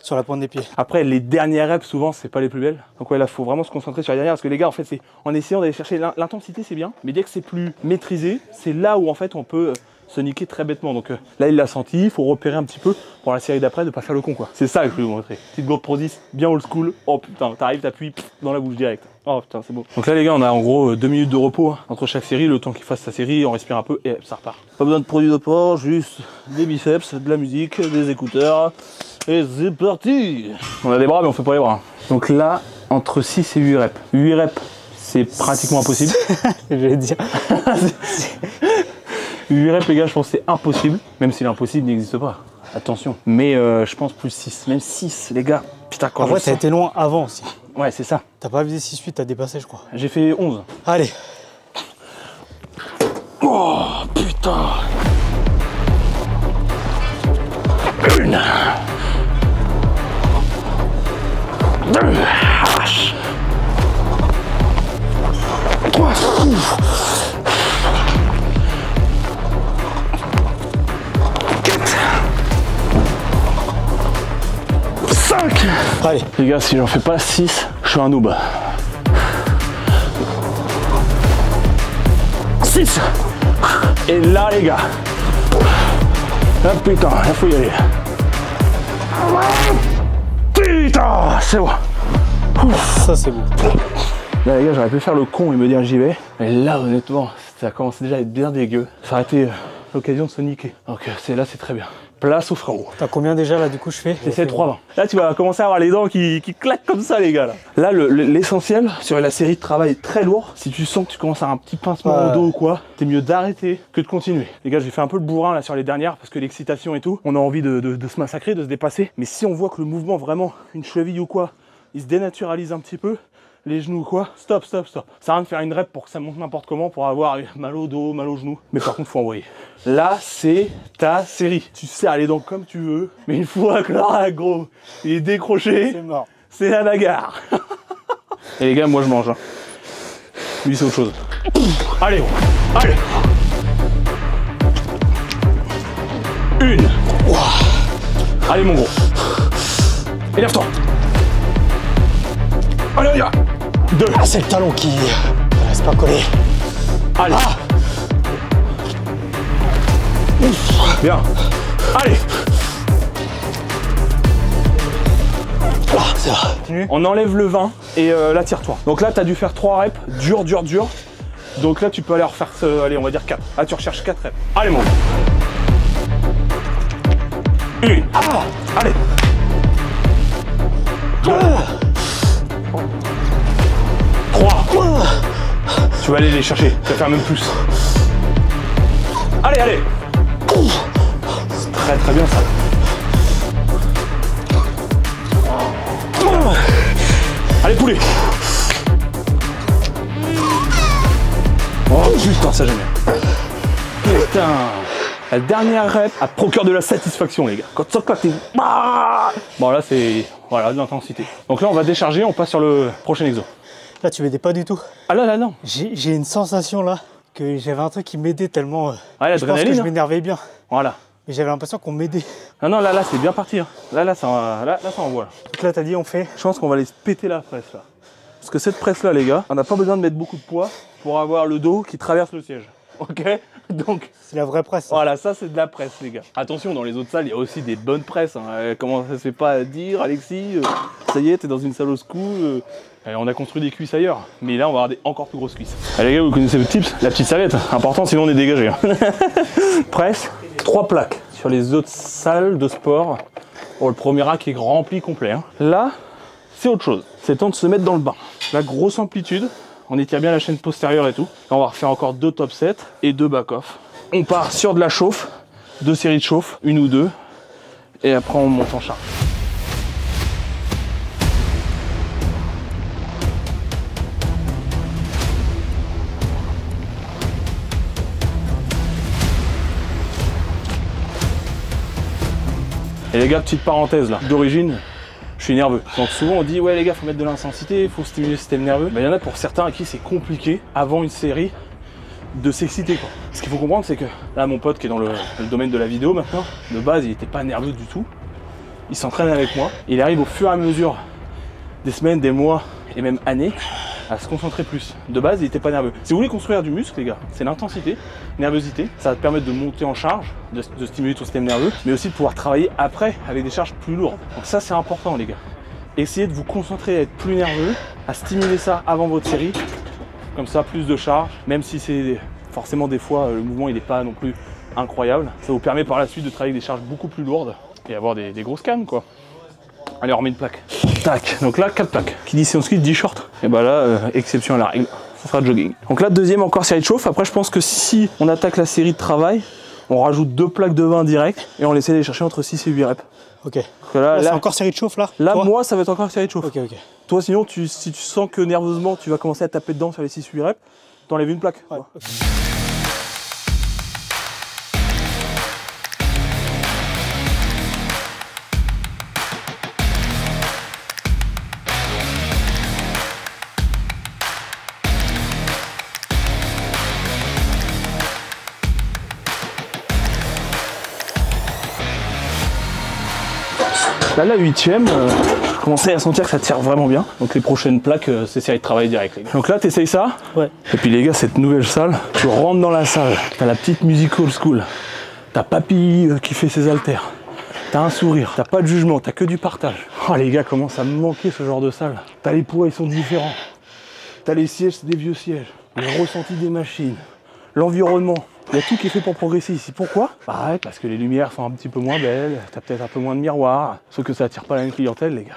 Sur la pointe des pieds. Après, les dernières reps, souvent, c'est pas les plus belles. Donc, ouais, là, faut vraiment se concentrer sur les dernières. Parce que, les gars, en fait, c'est en essayant d'aller chercher l'intensité, c'est bien. Mais dès que c'est plus maîtrisé, c'est là où, en fait, on peut se niquer très bêtement. Donc là, il l'a senti, il faut repérer un petit peu pour la série d'après, de pas faire le con, quoi. C'est ça que je vais vous montrer. Petite GoPro 10, bien old school. Oh putain, t'arrives, t'appuies dans la bouche direct. Oh putain, c'est beau. Donc là, les gars, on a en gros 2 minutes de repos hein, entre chaque série, le temps qu'il fasse sa série, on respire un peu et ça repart. Pas besoin de produits de port, juste des biceps, de la musique, des écouteurs. Et c'est parti. On a des bras, mais on fait pas les bras. Donc là, entre 6 et 8 reps. 8 reps, c'est pratiquement impossible. Je vais dire. 8 reps les gars, je pense que c'est impossible, même si l'impossible n'existe pas. Attention. Mais je pense plus 6, même 6 les gars. Putain, quand en vrai, t'as été loin avant aussi. Ouais, c'est ça. T'as pas visé 6-8, t'as dépassé, je crois. J'ai fait 11. Allez. Oh putain. Une. Deux. Arrache. Trois. 5. Allez. Les gars, si j'en fais pas 6, je suis un noob. 6. Et là, les gars. Ah putain, il faut y aller. Putain, c'est bon. Ça, c'est beau. Là, les gars, j'aurais pu faire le con et me dire j'y vais. Mais là, honnêtement, ça commence déjà à être bien dégueu. Ça aurait été l'occasion de se niquer. Donc là, c'est très bien. Place au frérot. T'as combien déjà là, du coup, je fais? J'essaie 3-20. Là, tu vas commencer à avoir les dents qui claquent comme ça, les gars. Là, l'essentiel sur la série de travail très lourd, si tu sens que tu commences à avoir un petit pincement au dos ou quoi, t'es mieux d'arrêter que de continuer. Les gars, j'ai fait un peu le bourrin là sur les dernières parce que l'excitation et tout, on a envie de se massacrer, de se dépasser. Mais si on voit que le mouvement, vraiment, une cheville ou quoi, il se dénaturalise un petit peu, les genoux ou quoi, stop. Ça sert à rien de faire une rep pour que ça monte n'importe comment, pour avoir mal au dos, mal aux genoux. Mais par contre, faut envoyer. Là, c'est ta série. Tu serres les dents comme tu veux, mais une fois que là, gros, il est décroché, c'est mort. C'est la bagarre. Et les gars, moi je mange. Hein. Lui, c'est autre chose. Allez, allez. Une. Allez, mon gros. Élève-toi. Allez, on y va. 2. Ah, c'est le talon qui reste pas collé. Allez. Ah. Bien. Allez. Ah, c'est vrai. On enlève le 20 et là, tire-toi. Donc là, tu as dû faire 3 reps, dur. Donc là, tu peux aller refaire, allez, on va dire 4. Là, tu recherches 4 reps. Allez, mon gars. 1. Ah. Allez. 2. 3. Tu vas aller les chercher, tu vas faire même plus. Allez. C'est très bien ça. Allez, poulet. Oh putain, ça j'aime bien. Putain. La dernière rep, elle procure de la satisfaction, les gars. Quand ça claque, t'es... Bon, là, c'est... Voilà, de l'intensité. Donc là, on va décharger, on passe sur le prochain exo. Là, tu m'aidais pas du tout. Ah là, non. J'ai une sensation, là, que j'avais un truc qui m'aidait tellement... Ouais, je pense que je m'énervais bien. Voilà. Mais j'avais l'impression qu'on m'aidait. Non, là, c'est bien parti. Hein. Là, ça envoie. Donc là, t'as dit, on fait... Je pense qu'on va aller se péter la presse, là. Parce que cette presse-là, les gars, on n'a pas besoin de mettre beaucoup de poids pour avoir le dos qui traverse le siège. Ok? Donc... C'est la vraie presse. Voilà, ça, c'est de la presse, les gars. Attention, dans les autres salles, il y a aussi des bonnes presses. Hein. Comment ça se fait pas à dire, Alexis ça y est, t'es dans une salle au SCOO. On a construit des cuisses ailleurs. Mais là, on va avoir des encore plus grosses cuisses. Allez, les gars, vous connaissez le tips? La petite serviette. Important, sinon on est dégagé. Hein. Presse, 3 plaques. Sur les autres salles de sport, pour le premier rack est rempli complet. Hein. Là, c'est autre chose. C'est temps de se mettre dans le bain. La grosse amplitude. On étire bien la chaîne postérieure et tout. Là, on va refaire encore 2 top sets et 2 back off. On part sur de la chauffe, 2 séries de chauffe, 1 ou 2. Et après, on monte en charge. Et les gars, petite parenthèse là, d'origine, je suis nerveux. Donc souvent on dit ouais les gars, faut mettre de l'intensité, faut stimuler le système nerveux. Mais il y en a pour certains à qui c'est compliqué avant une série de s'exciter quoi. Ce qu'il faut comprendre c'est que là mon pote qui est dans le domaine de la vidéo maintenant, de base il était pas nerveux du tout. Il s'entraîne avec moi. Il arrive au fur et à mesure des semaines, des mois et même années à se concentrer plus. De base il était pas nerveux. Si vous voulez construire du muscle les gars, c'est l'intensité, nervosité. Ça va te permettre de monter en charge, de stimuler ton système nerveux, mais aussi de pouvoir travailler après avec des charges plus lourdes. Donc ça c'est important les gars. Essayez de vous concentrer à être plus nerveux, à stimuler ça avant votre série. Comme ça plus de charge, même si c'est forcément des fois le mouvement il n'est pas non plus incroyable. Ça vous permet par la suite de travailler avec des charges beaucoup plus lourdes et avoir des grosses cannes quoi. Allez on remet une plaque. Tac, donc là 4 plaques. Qui dit séance ski dit short. Et bah là, exception à la règle. ça sera jogging. Donc là, deuxième encore série de chauffe. Après, je pense que si on attaque la série de travail, on rajoute 2 plaques de 20 direct et on essaie d'aller chercher entre 6 et 8 reps. Ok. Là, c'est encore série de chauffe là? Là, moi, ça va être encore série de chauffe. Ok, ok. Toi, sinon, si tu sens que nerveusement, tu vas commencer à taper dedans sur les 6-8 reps, t'enlèves une plaque. Ouais. Là, la 8ème, je commençais à sentir que ça tire vraiment bien. Donc les prochaines plaques, c'est série de travail direct. Les gars. Donc là, t'essayes ça. Ouais. Et puis les gars, cette nouvelle salle, tu rentres dans la salle, t'as la petite musique old school, t'as Papy qui fait ses haltères, t'as un sourire, t'as pas de jugement, t'as que du partage. Oh les gars, comment ça me manquait ce genre de salle. T'as les poids, ils sont différents. T'as les sièges, c'est des vieux sièges. Le ressenti des machines, l'environnement. Il y a tout qui est fait pour progresser ici. Pourquoi? Bah ouais, parce que les lumières sont un petit peu moins belles, t'as peut-être un peu moins de miroirs, sauf que ça attire pas la même clientèle, les gars.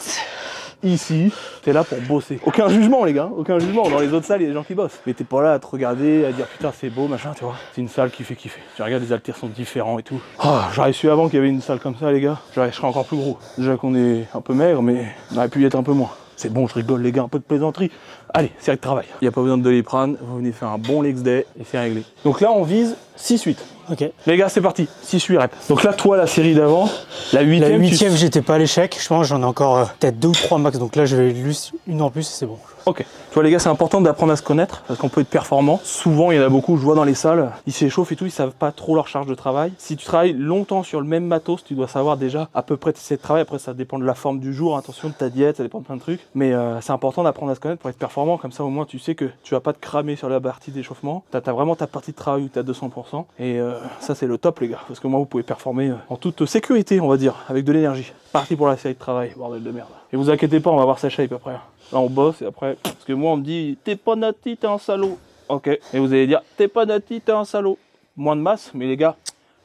Ici, t'es là pour bosser. Aucun jugement, les gars, aucun jugement. Dans les autres salles, il y a des gens qui bossent. Mais t'es pas là à te regarder, à dire putain, c'est beau, machin, tu vois. C'est une salle qui fait kiffer. Tu regardes, les haltères sont différents et tout. Oh, j'aurais su avant qu'il y avait une salle comme ça, les gars. Je serais encore plus gros. Déjà qu'on est un peu maigre, mais on aurait pu y être un peu moins. C'est bon, je rigole, les gars, un peu de plaisanterie. Allez, série de travail. Il n'y a pas besoin de Doliprane, vous venez faire un bon legs day et c'est réglé. Donc là, on vise 6-8. Ok. Les gars, c'est parti, 6-8 reps. Donc là, toi, la série d'avant, la 8ème. La 8ème, j'étais pas à l'échec. Je pense que j'en ai encore peut-être 2 ou 3 max. Donc là, je vais juste une en plus et c'est bon. Ok. Tu vois, les gars, c'est important d'apprendre à se connaître parce qu'on peut être performant. Souvent, il y en a beaucoup, je vois dans les salles, ils s'échauffent et tout, ils savent pas trop leur charge de travail. Si tu travailles longtemps sur le même matos, tu dois savoir déjà à peu près tes travail. Après, ça dépend de la forme du jour, attention de ta diète, ça dépend de plein de trucs. Mais c'est important d'apprendre à se connaître pour être performant. Comme ça, au moins, tu sais que tu vas pas te cramer sur la partie d'échauffement. Tu as vraiment ta partie de travail où tu es à 200%. Et ça, c'est le top, les gars. Parce que moi, vous pouvez performer en toute sécurité, on va dire, avec de l'énergie. Parti pour la série de travail, bordel de merde. Et vous inquiétez pas, on va voir sa shape après. Là, on bosse et après, parce que moi, on me dit, t'es pas nati, t'es un salaud. Ok. Et vous allez dire, t'es pas nati, t'es un salaud. Moins de masse, mais les gars,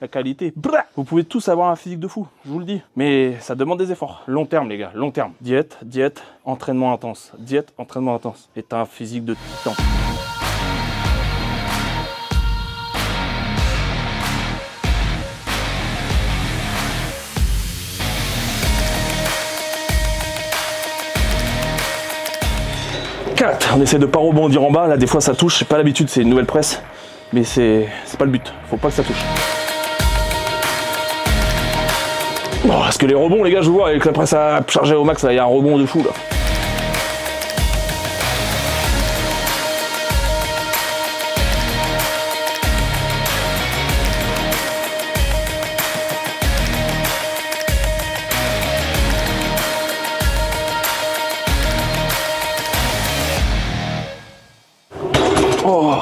la qualité, brrr, vous pouvez tous avoir un physique de fou, je vous le dis. Mais ça demande des efforts. Long terme, les gars, long terme. Diète, diète, entraînement intense. Diète, entraînement intense. Et t'as un physique de titan. On essaie de pas rebondir en bas, là des fois ça touche, c'est pas l'habitude, c'est une nouvelle presse, mais c'est pas le but, faut pas que ça touche. Bon, parce que les rebonds, les gars, je vous vois avec la presse à charger au max, il y a un rebond de fou là. Oh,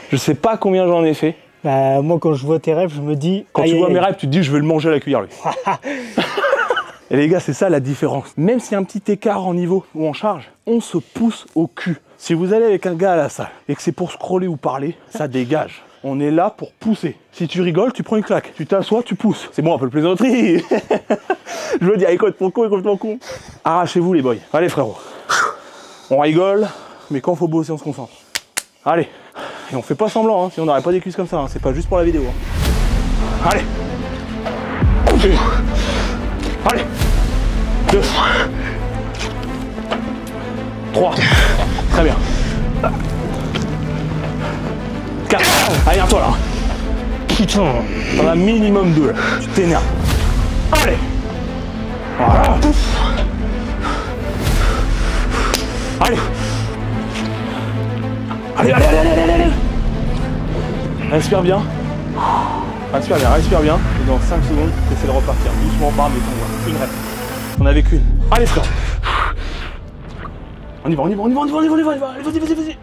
je sais pas combien j'en ai fait. Bah, moi, quand je vois tes rêves, je me dis. Quand tu vois mes rêves, tu te dis je vais le manger à la cuillère lui. Et les gars, c'est ça la différence. Même s'il y a un petit écart en niveau ou en charge, on se pousse au cul. Si vous allez avec un gars à la salle et que c'est pour scroller ou parler, ça dégage. On est là pour pousser. Si tu rigoles, tu prends une claque. Tu t'assois, tu pousses. C'est bon, un peu de plaisanterie. Je veux dire, écoute mon con. Arrachez-vous les boys. Allez frérot. On rigole, mais quand faut bosser, on se concentre. Allez, et on fait pas semblant, hein, si on n'aurait pas des cuisses comme ça, hein, c'est pas juste pour la vidéo. Hein. Allez. Allez. 2. 3. Très bien. 4. Allez, viens-toi là. Putain. T'en as minimum 2 là. Tu t'énerves. Allez. Voilà. Allez. Allez. Respire bien. Respire bien. Et dans 5 secondes, essaie de repartir. Doucement, bam, et on va. Une rep. On avait qu'une. Allez, frère. On y va. Vas-y.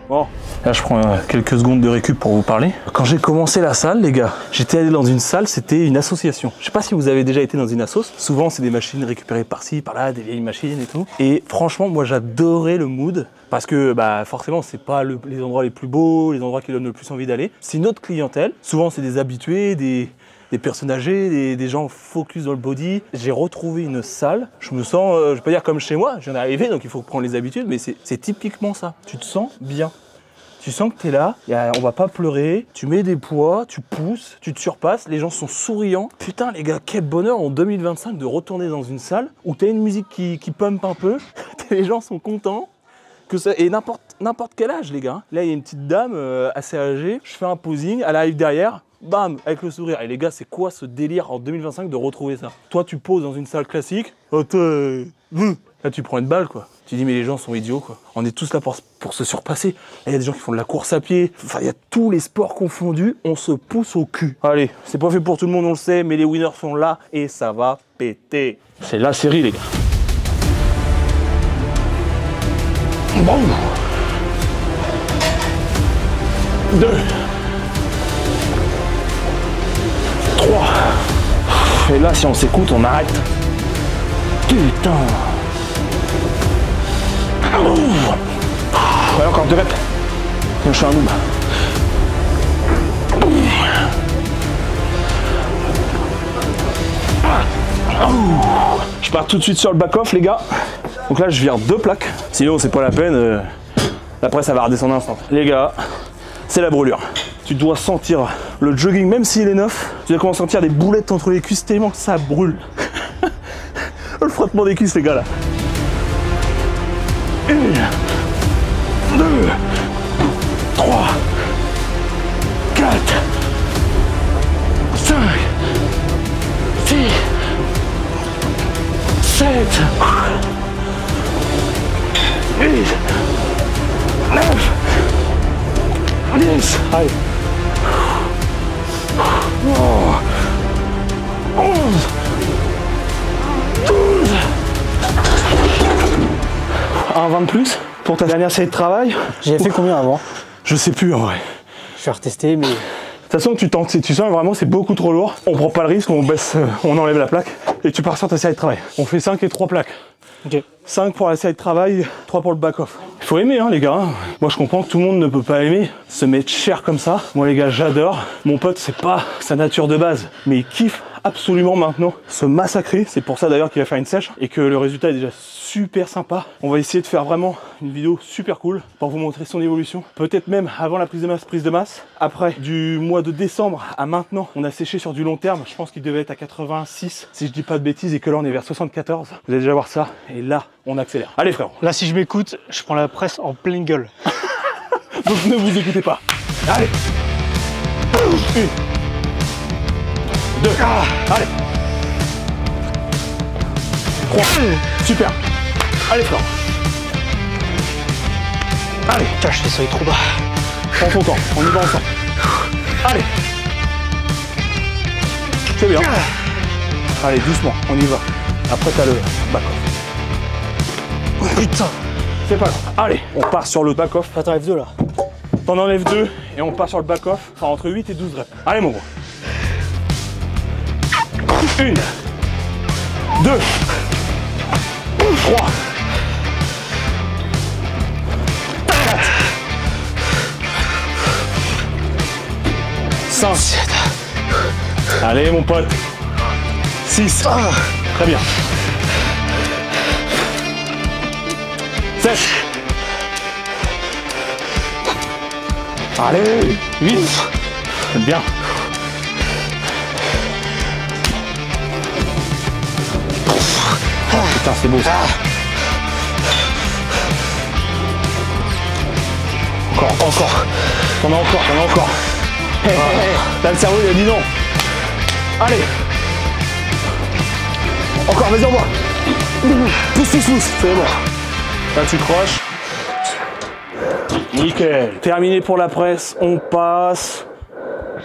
Bon. Là, je prends quelques secondes de récup pour vous parler. Quand j'ai commencé la salle, les gars, j'étais allé dans une salle, c'était une association. Je sais pas si vous avez déjà été dans une assos. Souvent, c'est des machines récupérées par-ci, par-là, des vieilles machines et tout. Et franchement, moi, j'adorais le mood Parce que bah, forcément, c'est pas les endroits les plus beaux, les endroits qui donnent le plus envie d'aller. C'est une autre clientèle. Souvent, c'est des habitués, des personnes âgées, des gens focus dans le body. J'ai retrouvé une salle. Je me sens, je vais pas dire comme chez moi, je viens d'arriver, donc il faut prendre les habitudes, mais c'est typiquement ça. Tu te sens bien. Tu sens que tu es là, on va pas pleurer, tu mets des poids, tu pousses, tu te surpasses, les gens sont souriants. Putain les gars, quel bonheur en 2025 de retourner dans une salle où tu as une musique qui pump un peu, les gens sont contents. Et n'importe quel âge les gars. Là il y a une petite dame assez âgée, je fais un posing, elle arrive derrière, bam, avec le sourire. Et les gars, c'est quoi ce délire en 2025 de retrouver ça? Toi tu poses dans une salle classique, là tu prends une balle quoi. Tu dis mais les gens sont idiots quoi. On est tous là pour se surpasser. Là il y a des gens qui font de la course à pied. Enfin il y a tous les sports confondus. On se pousse au cul. Allez, c'est pas fait pour tout le monde on le sait, mais les winners sont là et ça va péter. C'est la série les gars. Bon. 2. 3. Et là si on s'écoute on arrête. Putain. Ouais, encore 2 reps. Je suis un noob. Je pars tout de suite sur le back-off les gars. Donc là je vire 2 plaques. Sinon c'est pas la peine. Après ça va redescendre un instant. Les gars, c'est la brûlure. Tu dois sentir le jogging même s'il est neuf. Tu dois commencer à sentir des boulettes entre les cuisses tellement que ça brûle. Le frottement des cuisses les gars là. 1, 2, 3, 4, 5, 6, 7, 8, 9, 10, allez. 11, 12. Un 20 de plus pour ta dernière série de travail. J'avais fait combien avant? Je sais plus en vrai. Je vais retester, mais... De toute façon, tu tentes, tu sens vraiment c'est beaucoup trop lourd. On prend pas le risque, on baisse, on enlève la plaque et tu pars sur ta série de travail. On fait 5 et 3 plaques. Ok. 5 pour la série de travail, 3 pour le back-off. Il faut aimer hein les gars. Moi je comprends que tout le monde ne peut pas aimer se mettre cher comme ça. Moi les gars j'adore. Mon pote c'est pas sa nature de base, mais il kiffe absolument maintenant se massacrer. C'est pour ça d'ailleurs qu'il va faire une sèche et que le résultat est déjà super sympa. On va essayer de faire vraiment une vidéo super cool pour vous montrer son évolution. Peut-être même avant la prise de masse. Après, du mois de décembre à maintenant, on a séché sur du long terme. Je pense qu'il devait être à 86, si je dis pas de bêtises, et que là on est vers 74. Vous allez déjà voir ça. Et là, on accélère. Allez frère. Là, si je m'écoute, je prends la presse en pleine gueule. Donc ne vous écoutez pas. Allez. 1, 2, allez. 3, super. Allez frère. Allez. Putain, je fais ça trop bas. Prends ton temps, on y va ensemble. Allez. C'est bien. Allez, doucement, on y va. Après t'as le back-off. Oh, putain. C'est pas grave. Allez, on part sur le back-off. Attends, F2 là. T'en enlèves 2 et on part sur le back-off. Enfin, entre 8 et 12 reps. Allez mon gros. 1, 2, 3, 4, 5. Allez mon pote. 6. Très bien. 7. Allez. 8. Bien. Oh, putain, c'est beau ça. Encore. T'en as encore. Là, le cerveau, il a dit non. Allez. Encore, vas-y, envoie. Pousse. C'est bon. Là, tu croches. Nickel. Terminé pour la presse. On passe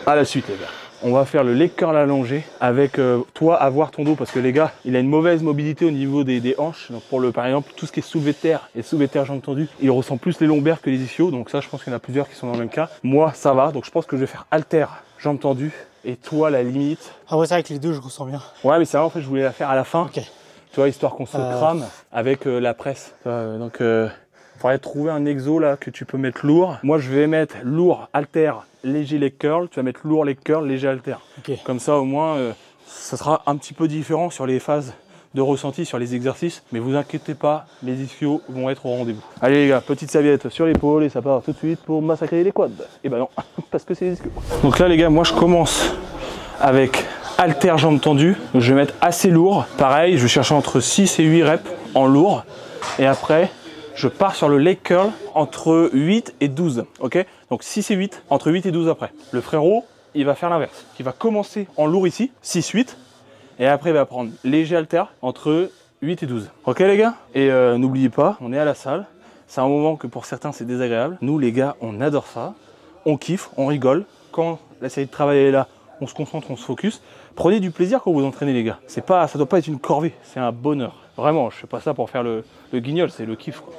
à la suite, les gars. On va faire le leg curl allongé avec toi avoir ton dos parce que les gars, il a une mauvaise mobilité au niveau des hanches. Donc pour par exemple, tout ce qui est soulevé de terre et soulevé de terre jambes tendues, il ressent plus les lombaires que les ischios. Donc ça, je pense qu'il y en a plusieurs qui sont dans le même cas. Moi, ça va. Donc je pense que je vais faire halter, jambes tendues et toi, la limite. Ah ouais, c'est vrai que les deux, je ressens bien. Ouais, mais c'est vrai, en fait, je voulais la faire à la fin. Ok. Tu vois, histoire qu'on se crame avec la presse. Donc Faudrait trouver un exo là que tu peux mettre lourd. Moi je vais mettre lourd, halter, léger leg curl. Tu vas mettre lourd leg curl, léger halter. Okay. Comme ça au moins ça sera un petit peu différent sur les phases de ressenti, sur les exercices. Mais vous inquiétez pas, les ischios vont être au rendez-vous. Allez les gars, petite serviette sur l'épaule et ça part tout de suite pour massacrer les quads. Et ben non, parce que c'est les ischios. Donc là les gars, moi je commence avec halter jambes tendues. Donc, je vais mettre assez lourd. Pareil, je vais chercher entre 6 et 8 reps en lourd. Et après, je pars sur le leg curl entre 8 et 12. Ok, donc 6 et 8, entre 8 et 12 après. Le frérot, il va faire l'inverse. Il va commencer en lourd ici, 6-8. Et après, il va prendre léger halter entre 8 et 12. Ok les gars? Et n'oubliez pas, on est à la salle. C'est un moment que pour certains, c'est désagréable. Nous les gars, on adore ça. On kiffe, on rigole. Quand la série de travail est là, on se concentre, on se focus. Prenez du plaisir quand vous entraînez les gars. C'est pas, ça doit pas être une corvée, c'est un bonheur. Vraiment, je fais pas ça pour faire le guignol, c'est le kiff quoi.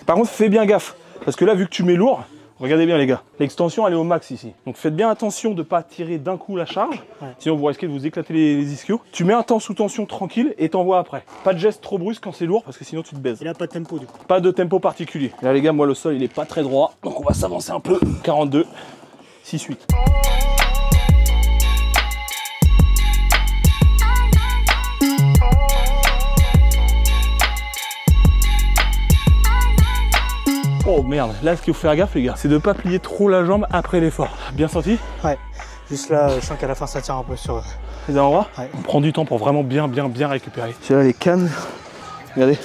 Par contre, fais bien gaffe. Parce que là, vu que tu mets lourd, regardez bien les gars, l'extension elle est au max ici. Donc faites bien attention de ne pas tirer d'un coup la charge, sinon vous risquez de vous éclater les ischios. Tu mets un temps sous tension tranquille et t'envoies après. Pas de geste trop brusque quand c'est lourd parce que sinon tu te baises. Et là pas de tempo du coup. Pas de tempo particulier. Là les gars, moi le sol il est pas très droit, donc on va s'avancer un peu. 42, 6-8. Oh merde, là ce qu'il faut faire gaffe les gars, c'est de pas plier trop la jambe après l'effort. Bien senti? Ouais. Juste là, je sens qu'à la fin ça tire un peu sur les endroits. Ouais. On prend du temps pour vraiment bien récupérer. C'est là les cannes. Regardez.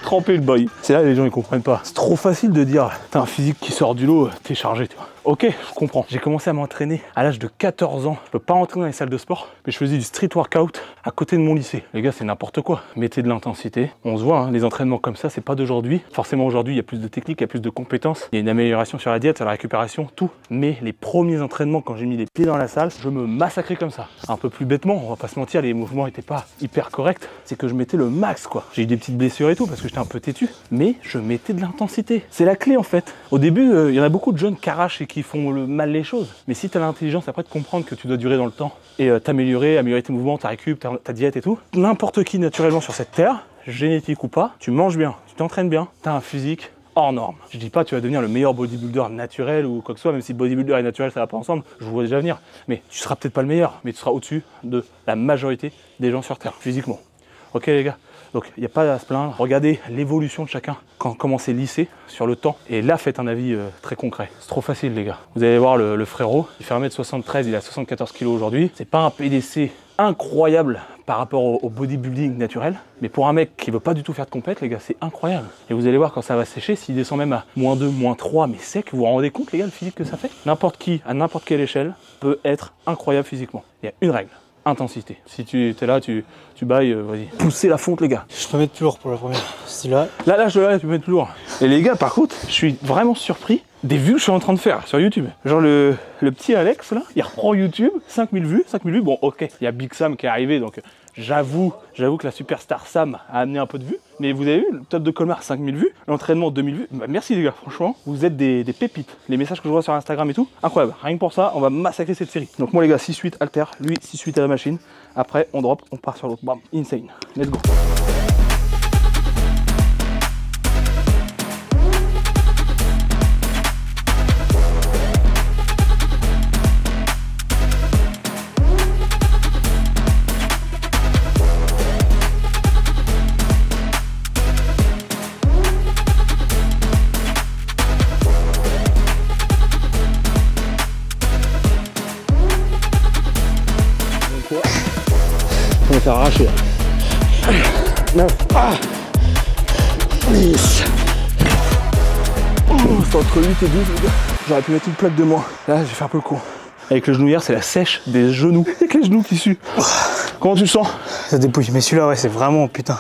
Tremper le boy. C'est là les gens ils comprennent pas. C'est trop facile de dire t'as un physique qui sort du lot, t'es chargé tu vois. Ok, je comprends. J'ai commencé à m'entraîner à l'âge de 14 ans. Je peux pas rentrer dans les salles de sport, mais je faisais du street workout à côté de mon lycée. Les gars, c'est n'importe quoi. Mettez de l'intensité. On se voit, hein, les entraînements comme ça, c'est pas d'aujourd'hui. Forcément, aujourd'hui, il y a plus de technique, il y a plus de compétences. Il y a une amélioration sur la diète, sur la récupération, tout. Mais les premiers entraînements, quand j'ai mis les pieds dans la salle, je me massacrais comme ça. Un peu plus bêtement, on va pas se mentir, les mouvements étaient pas hyper corrects. C'est que je mettais le max, quoi. J'ai eu des petites blessures et tout parce que j'étais un peu têtu. Mais je mettais de l'intensité. C'est la clé, en fait. Au début, il y en a beaucoup de jeunes qui arrachent et qui font le mal les choses. Mais si tu as l'intelligence après de comprendre que tu dois durer dans le temps et t'améliorer, améliorer tes mouvements, ta récup, ta diète et tout, n'importe qui naturellement sur cette terre, génétique ou pas, tu manges bien, tu t'entraînes bien, tu as un physique hors norme. Je dis pas tu vas devenir le meilleur bodybuilder naturel ou quoi que ce soit, même si bodybuilder et naturel ça va pas ensemble, je vous vois déjà venir. Mais tu seras peut-être pas le meilleur, mais tu seras au-dessus de la majorité des gens sur terre, physiquement. Ok les gars? Donc il n'y a pas à se plaindre, regardez l'évolution de chacun, comment c'est lissé sur le temps, et là faites un avis très concret. C'est trop facile les gars. Vous allez voir le frérot, il fait 1m73, il a 74 kg aujourd'hui, c'est pas un PDC incroyable par rapport au bodybuilding naturel, mais pour un mec qui veut pas du tout faire de compète les gars, c'est incroyable. Et vous allez voir quand ça va sécher, s'il descend même à -2, -3, mais sec, vous vous rendez compte les gars le physique que ça fait? N'importe qui, à n'importe quelle échelle, peut être incroyable physiquement. Il y a une règle. Intensité. Si tu es là, tu bailles, vas-y. Poussez la fonte les gars. Je peux mettre plus lourd pour la première. C'est là. Là, tu peux mettre plus lourd. Et les gars, par contre, je suis vraiment surpris des vues que je suis en train de faire sur YouTube. Genre le petit Alex là, il reprend YouTube, 5000 vues, bon ok, il y a Big Sam qui est arrivé, donc j'avoue que la superstar Sam a amené un peu de vues, mais vous avez vu, le top de Colmar 5000 vues, l'entraînement 2000 vues, bah, merci les gars, franchement, vous êtes des pépites. Les messages que je vois sur Instagram et tout, incroyable, rien que pour ça, on va massacrer cette série. Donc moi les gars, 6-8 halter, lui 6-8 à la machine, après on drop, on part sur l'autre, bam, insane, let's go. On va faire arracher. 9, 10. C'est entre 8 et 12 les gars. J'aurais pu mettre une plaque de moins. Là j'ai fait un peu le con. Avec le genou hier, c'est la sèche des genoux. Avec les genoux qui suent. Comment tu le sens? Ça dépouille, mais celui-là ouais c'est vraiment putain.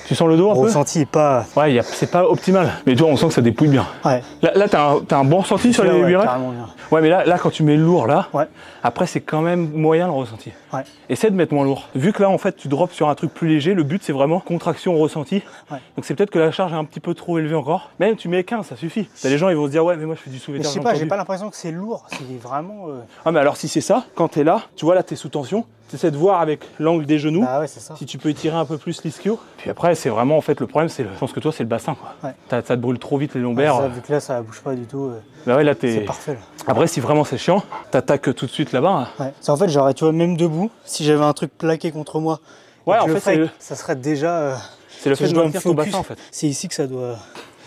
Tu sens le dos un peu? Le ressenti est pas... Ouais, c'est pas optimal. Mais tu vois, on sent que ça dépouille bien. Ouais. Là t'as un bon ressenti sur les 8 reps? Carrément bien. Ouais, mais là quand tu mets le lourd là, ouais. Après c'est quand même moyen le ressenti. Ouais. Essaie de mettre moins lourd. Vu que là en fait tu drops sur un truc plus léger, le but c'est vraiment contraction ressenti. Ouais. Donc c'est peut-être que la charge est un petit peu trop élevée encore. Même tu mets 15, ça suffit. T'as des gens ils vont se dire ouais mais moi je fais du sous-vêtement. Je sais pas, j'ai pas l'impression que c'est lourd, c'est vraiment... Ah mais alors si c'est ça, quand t'es là, tu vois là t'es sous tension, Tu essaies de voir avec l'angle des genoux, Ah ouais, c'est ça. si tu peux étirer un peu plus l'ischio. Puis après, c'est vraiment, en fait, le problème, c'est je pense que toi, c'est le bassin, quoi. Ouais. Ça te brûle trop vite les lombaires. Ça, vu que là, ça bouge pas du tout. Bah ouais, là, C'est parfait, là. Après, si vraiment c'est chiant, t'attaques tout de suite là-bas. Ouais. En fait, genre, tu vois, même debout, si j'avais un truc plaqué contre moi, Ouais, et que en je fait, le ça serait déjà... c'est le fait je de dois me maintenir ton focus. bassin, en fait. C'est ici que ça doit...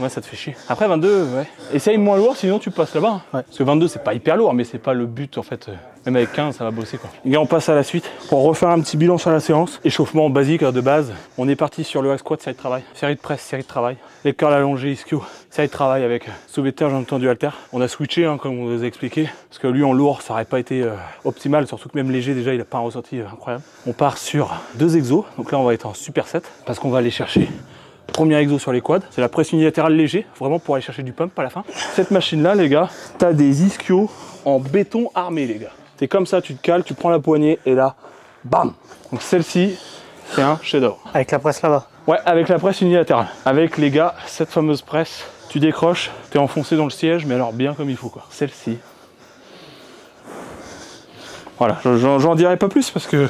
Ouais, ça te fait chier. Après 22, ouais. Essaye moins lourd, sinon tu passes là-bas. Ouais. Parce que 22, c'est pas hyper lourd, mais c'est pas le but en fait. Même avec 15, ça va bosser quoi. Les gars, on passe à la suite pour refaire un petit bilan sur la séance. Échauffement basique de base. On est parti sur le hack squat, série de travail. Série de presse, série de travail. Les curls allongés, ischio. Série de travail avec soulevé de terre, jambes tendues, haltère. On a switché, hein, comme on vous a expliqué. Parce que lui, en lourd, ça aurait pas été optimal. Surtout que même léger, déjà, il a pas un ressenti incroyable. On part sur 2 exos. Donc là, on va être en superset. Parce qu'on va aller chercher. Premier exo sur les quads, c'est la presse unilatérale léger, vraiment pour aller chercher du pump à la fin. Cette machine-là, les gars, t'as des ischios en béton armé, les gars. C'est comme ça, tu te cales, tu prends la poignée et là, bam. Donc celle-ci, c'est un chef-d'œuvre. Avec la presse là-bas. Ouais, avec la presse unilatérale. Avec, les gars, cette fameuse presse, tu décroches, t'es enfoncé dans le siège, mais alors bien comme il faut, quoi. Celle-ci. Voilà, j'en dirai pas plus parce que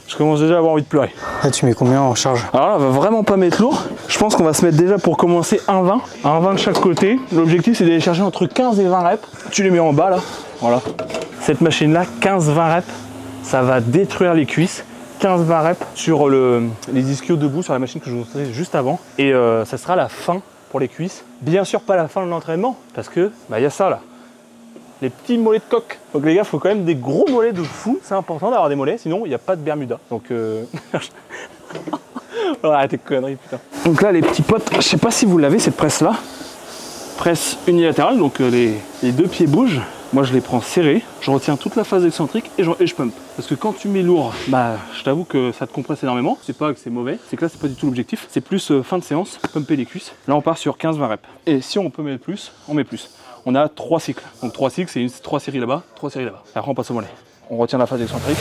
je commence déjà à avoir envie de pleurer. Ah, tu mets combien en charge? Alors là, on va vraiment pas mettre lourd. Je pense qu'on va se mettre déjà pour commencer un 20 de chaque côté. L'objectif, c'est d'aller chercher entre 15 et 20 reps. Tu les mets en bas là. Voilà. Cette machine-là, 15-20 reps, ça va détruire les cuisses. 15-20 reps sur les ischios debout sur la machine que je vous montrais juste avant. Et ça sera la fin pour les cuisses. Bien sûr, pas la fin de l'entraînement parce que il y a ça là. Les petits mollets de coq. Donc les gars, il faut quand même des gros mollets de fou. C'est important d'avoir des mollets, sinon il n'y a pas de Bermuda. Donc arrête tes conneries, putain. Donc là, les petits potes, je sais pas si vous l'avez cette presse là. Presse unilatérale, donc les 2 pieds bougent. Moi, je les prends serrés. Je retiens toute la phase excentrique et je pump. Parce que quand tu mets lourd, je t'avoue que ça te compresse énormément. C'est pas que c'est mauvais, c'est que là, c'est pas du tout l'objectif. C'est plus fin de séance, pumper les cuisses. Là, on part sur 15-20 reps. Et si on peut mettre plus, on met plus. On a 3 cycles. Donc 3 cycles, c'est 3 séries là-bas, 3 séries là-bas. Après, on passe au mollet. On retient la phase excentrique.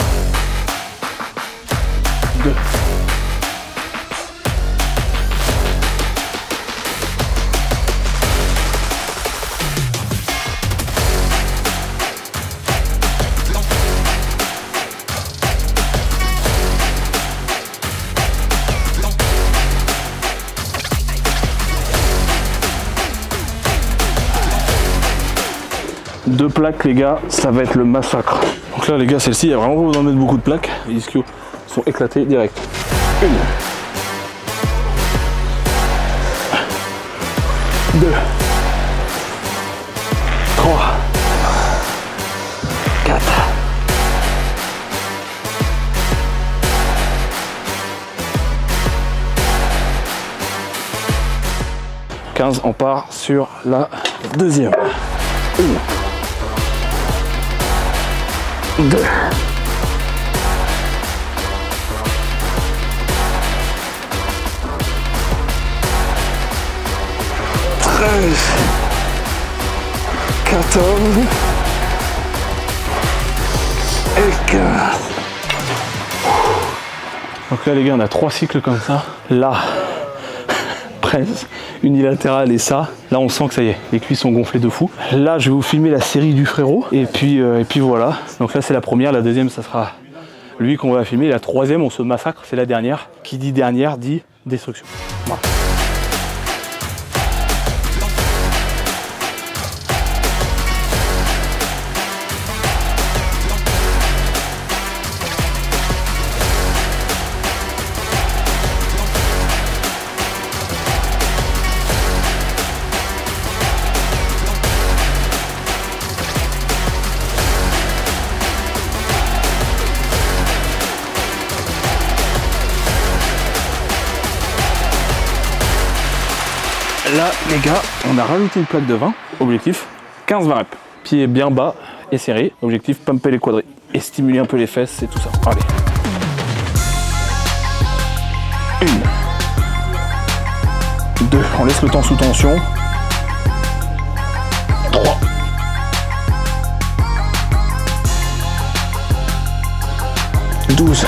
2. Deux plaques, les gars, ça va être le massacre. Donc là, les gars, celle-ci, il n'y a vraiment pas besoin de mettre beaucoup de plaques. Les ischios sont éclatés direct. 1. 2. 3. 4. 15, on part sur la deuxième. 1. 2. 13. 14. Et 15. Donc là les gars, on a 3 cycles comme ça. Là, presse unilatérale et ça. Là on sent que ça y est, les cuisses sont gonflées de fou. Là je vais vous filmer la série du frérot. Et puis voilà. Donc là c'est la première, la deuxième ça sera lui qu'on va filmer. La troisième on se massacre, c'est la dernière. Qui dit dernière dit destruction. Voilà. Là, les gars, on a rajouté une plaque de 20. Objectif, 15-20 reps. Pied bien bas et serré. Objectif, pumper les quadris et stimuler un peu les fesses et tout ça. Allez. 1. 2. On laisse le temps sous tension. 3. 12.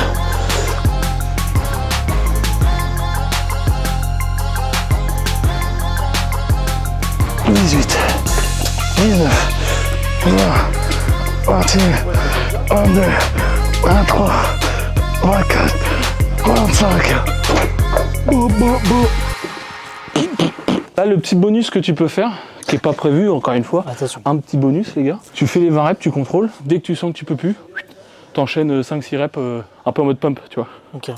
18, 19, 20, 21, 22, 23, 24, 25. Là, le petit bonus que tu peux faire, qui est pas prévu, encore une fois. Attention. Un petit bonus, les gars. Tu fais les 20 reps, tu contrôles. Dès que tu sens que tu peux plus, t'enchaînes 5-6 reps un peu en mode pump, tu vois. Ok.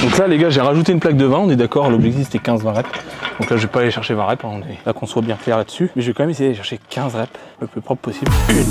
Donc là les gars, j'ai rajouté une plaque de 20, on est d'accord, l'objectif c'était 15-20 reps. Donc là je vais pas aller chercher 20 reps, hein, on est là qu'on soit bien clair là-dessus. Mais je vais quand même essayer d'aller chercher 15 reps le plus propre possible. Une.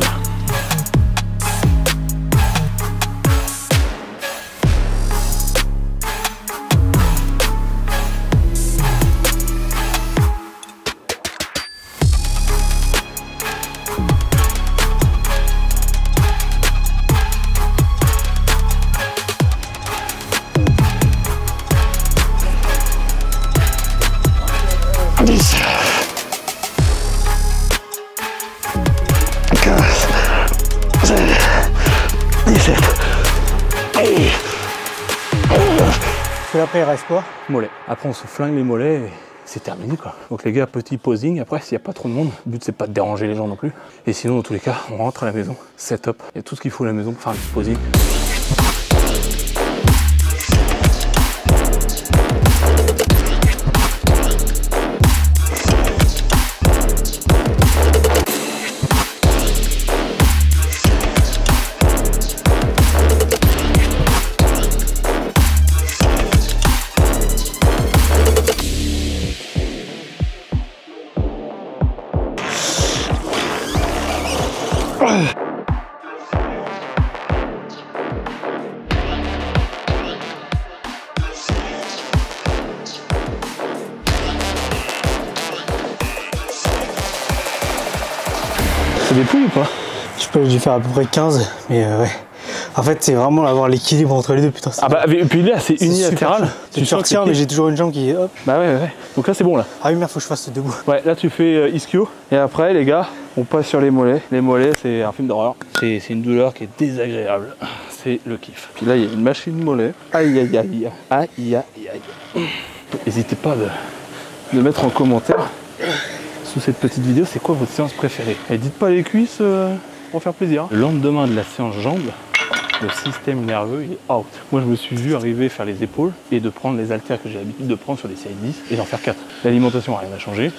Parce que là, après, il reste quoi? Mollet. Après on se flingue les mollets et c'est terminé quoi. Donc les gars, petit posing. Après s'il n'y a pas trop de monde, le but c'est pas de déranger les gens non plus. Et sinon dans tous les cas, on rentre à la maison, setup. Il y a tout ce qu'il faut à la maison pour faire un petit posing. C'est des poules ou pas? J'ai dû faire à peu près 15, mais ouais. En fait, c'est vraiment avoir l'équilibre entre les deux, putain. Ah bah, et puis là, c'est unilatéral. Tu retiens, mais j'ai toujours une jambe qui est hop. Bah ouais. Donc là, c'est bon là. Ah oui, merde, faut que je fasse debout. Ouais, là, tu fais ischio. Et après, les gars, on passe sur les mollets. Les mollets, c'est un film d'horreur. C'est une douleur qui est désagréable. C'est le kiff. Puis là, il y a une machine mollet. Aïe, aïe, aïe. Aïe, aïe, aïe. N'hésitez pas de mettre en commentaire sous cette petite vidéo, c'est quoi votre séance préférée? Et dites pas les cuisses pour faire plaisir. Le lendemain de la séance jambes, le système nerveux il est out. Moi je me suis vu arriver faire les épaules et de prendre les haltères que j'ai l'habitude de prendre sur des séries 10 et d'en faire 4. L'alimentation rien n'a changé,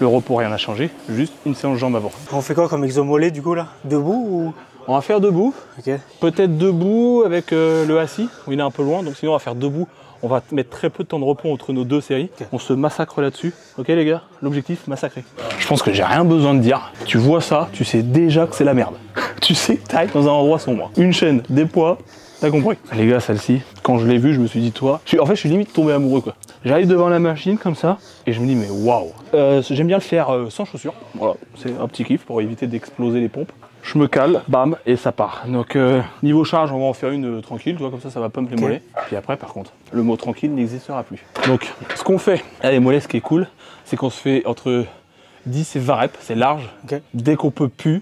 le repos rien n'a changé, juste une séance jambes avant. On fait quoi comme exo mollet du coup là? Debout ou? On va faire debout, Ok. peut-être debout avec le assis, où il est un peu loin, donc sinon on va faire debout. On va mettre très peu de temps de repos entre nos deux séries. Okay. On se massacre là-dessus. Ok les gars, l'objectif, massacrer. Je pense que j'ai rien besoin de dire. Tu vois ça, tu sais déjà que c'est la merde. Tu sais que t'ailles dans un endroit sombre. Une chaîne, des poids, t'as compris. Les gars, celle-ci, quand je l'ai vue, je me suis dit, toi... En fait, je suis limite tombé amoureux quoi. J'arrive devant la machine comme ça, et je me dis, mais waouh. J'aime bien le faire sans chaussures. Voilà, c'est un petit kiff pour éviter d'exploser les pompes. Je me cale, bam, et ça part. Donc niveau charge, on va en faire une tranquille, tu vois, comme ça va pump les mollets. Puis après, par contre, le mot tranquille n'existera plus. Donc, ce qu'on fait, là, les mollets, ce qui est cool, c'est qu'on se fait entre 10 et 20 reps, c'est large. Okay. Dès qu'on peut plus,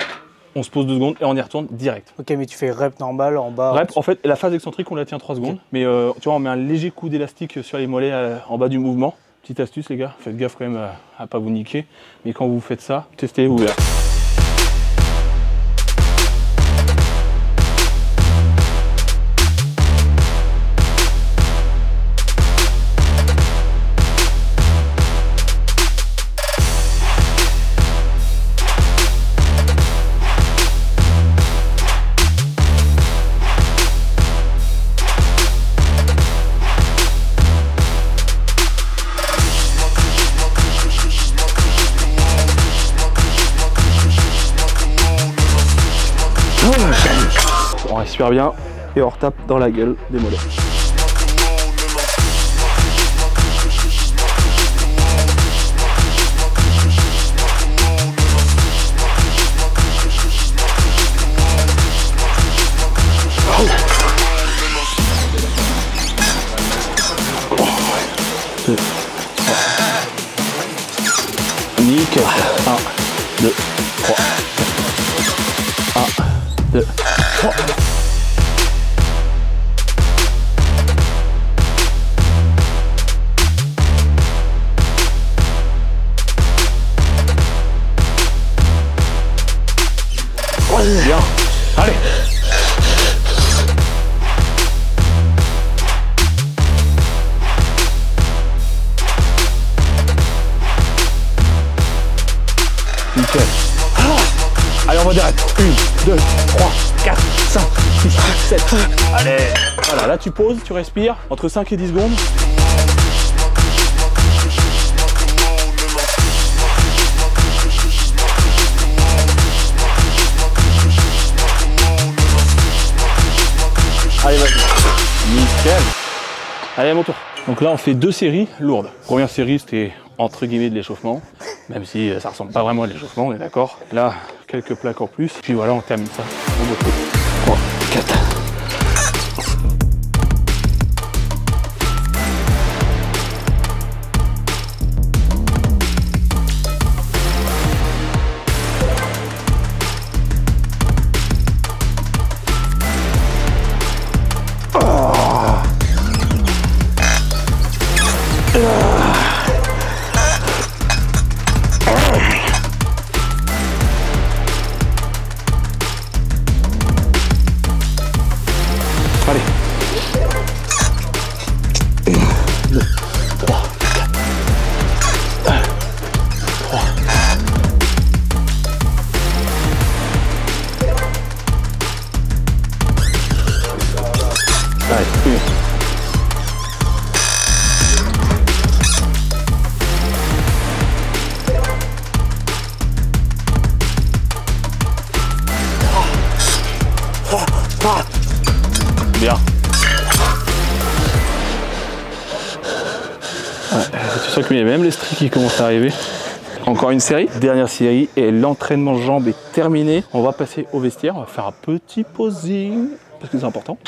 on se pose 2 secondes et on y retourne direct. Ok, mais tu fais rep normal en bas. Rep, en fait, la phase excentrique, on la tient 3 secondes. Okay. Mais tu vois, on met un léger coup d'élastique sur les mollets en bas du mouvement. Petite astuce, les gars, faites gaffe quand même à pas vous niquer. Mais quand vous faites ça, testez, vous verrez. On respire bien et on retape dans la gueule des mollets. Nickel. 1, 2, 3. 1, 2, 3. Bien. Allez. Nickel. Allez, on va direct. 1, 2, 3, 4, 5, 6, 7. Allez. Voilà, là tu poses, tu respires entre 5 et 10 secondes. Allez, vas-y. Nickel. Allez, à mon tour. Donc là, on fait 2 séries lourdes. Première série, c'était entre guillemets de l'échauffement, même si ça ressemble pas vraiment à l'échauffement, on est d'accord. Là, quelques plaques en plus. Puis voilà, on termine ça. 3, 4. Allez. 1, 2, 3, 4. 3. Allez, 1. Bien. Ouais, tu sens qu'il y a même les stries qui commencent à arriver. Encore une série, dernière série et l'entraînement jambes est terminé. On va passer au vestiaire, on va faire un petit posing parce que c'est important.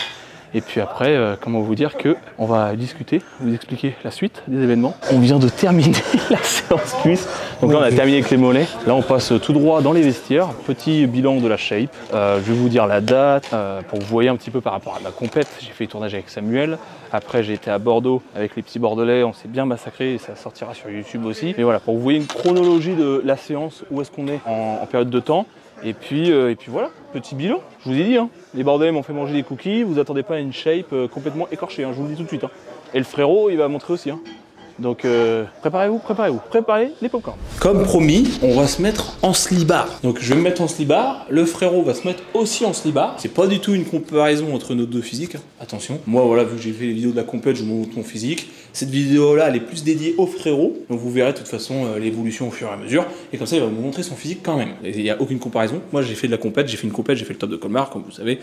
Et puis après, comment vous dire que on va discuter, vous expliquer la suite des événements. On vient de terminer la séance cuisse. Donc là, on a terminé avec les mollets. Là, on passe tout droit dans les vestiaires. Petit bilan de la shape. Je vais vous dire la date pour que vous voyez un petit peu par rapport à la compète. J'ai fait le tournage avec Samuel. Après, j'ai été à Bordeaux avec les petits Bordelais. On s'est bien massacré et ça sortira sur YouTube aussi. Mais voilà, pour que vous voyez une chronologie de la séance, où est-ce qu'on est en période de temps. Et puis voilà, petit bilan. Je vous ai dit, hein, les Bordelais m'ont fait manger des cookies. Vous attendez pas à une shape complètement écorchée, hein, je vous le dis tout de suite. Hein. Et le frérot, il va montrer aussi. Hein. Donc préparez-vous, préparez les popcorn. Comme promis, on va se mettre en slibard. Donc je vais me mettre en slibard, le frérot va se mettre aussi en slibard. C'est pas du tout une comparaison entre nos deux physiques, hein. Attention. Moi voilà, vu que j'ai fait les vidéos de la compète, je vous montre mon physique. Cette vidéo là, elle est plus dédiée au frérot. Donc vous verrez de toute façon l'évolution au fur et à mesure. Et comme ça, il va vous montrer son physique quand même. Il n'y a aucune comparaison. Moi j'ai fait de la compète, j'ai fait le top de Colmar, comme vous savez.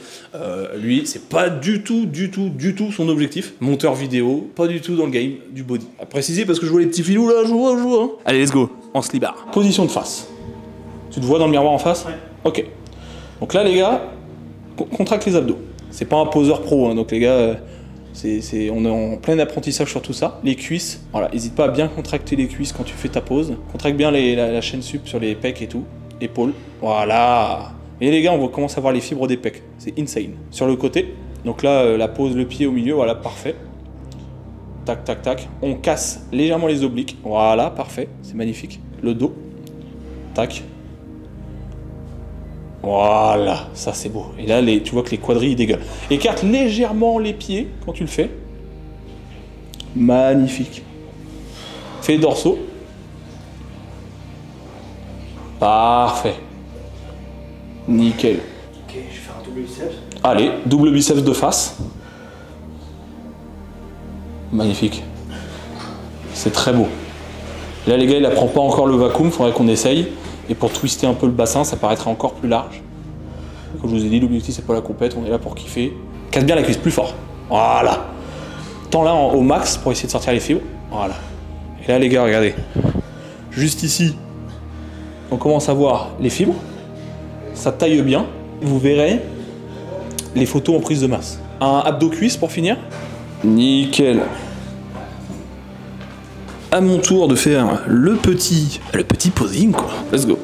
Lui, c'est pas du tout son objectif. Monteur vidéo, pas du tout dans le game du body. Après, parce que je vois les petits filous là, je vois. Hein. Allez, let's go, en slibard. Position de face. Tu te vois dans le miroir en face? Ouais. Ok. Donc là, les gars, contracte les abdos. C'est pas un poseur pro, hein, donc les gars, on est en plein apprentissage sur tout ça. Les cuisses, voilà, n'hésite pas à bien contracter les cuisses quand tu fais ta pose. Contracte bien la chaîne sup sur les pecs et tout. Épaules, voilà. Et les gars, on va commencer à voir les fibres des pecs. C'est insane. Sur le côté, donc là, la pose, le pied au milieu, voilà, parfait. Tac, tac, tac. On casse légèrement les obliques. Voilà, parfait. C'est magnifique. Le dos. Tac. Voilà, ça c'est beau. Et là, tu vois que les quadrilles ils dégueulent. Écarte légèrement les pieds quand tu le fais. Magnifique. Fais les dorsaux. Parfait. Nickel. Ok, je vais faire un double biceps. Allez, double biceps de face. Magnifique. C'est très beau. Là, les gars, il n'apprend pas encore le vacuum, il faudrait qu'on essaye. Et pour twister un peu le bassin, ça paraîtra encore plus large. Comme je vous ai dit, l'objectif, c'est pas la compète, on est là pour kiffer. Casse bien la cuisse, plus fort. Voilà. Tends-la au max pour essayer de sortir les fibres. Voilà. Et là, les gars, regardez. Juste ici, on commence à voir les fibres. Ça taille bien. Vous verrez les photos en prise de masse. Un abdos cuisse pour finir. Nickel. à mon tour de faire le petit posing quoi. Let's go.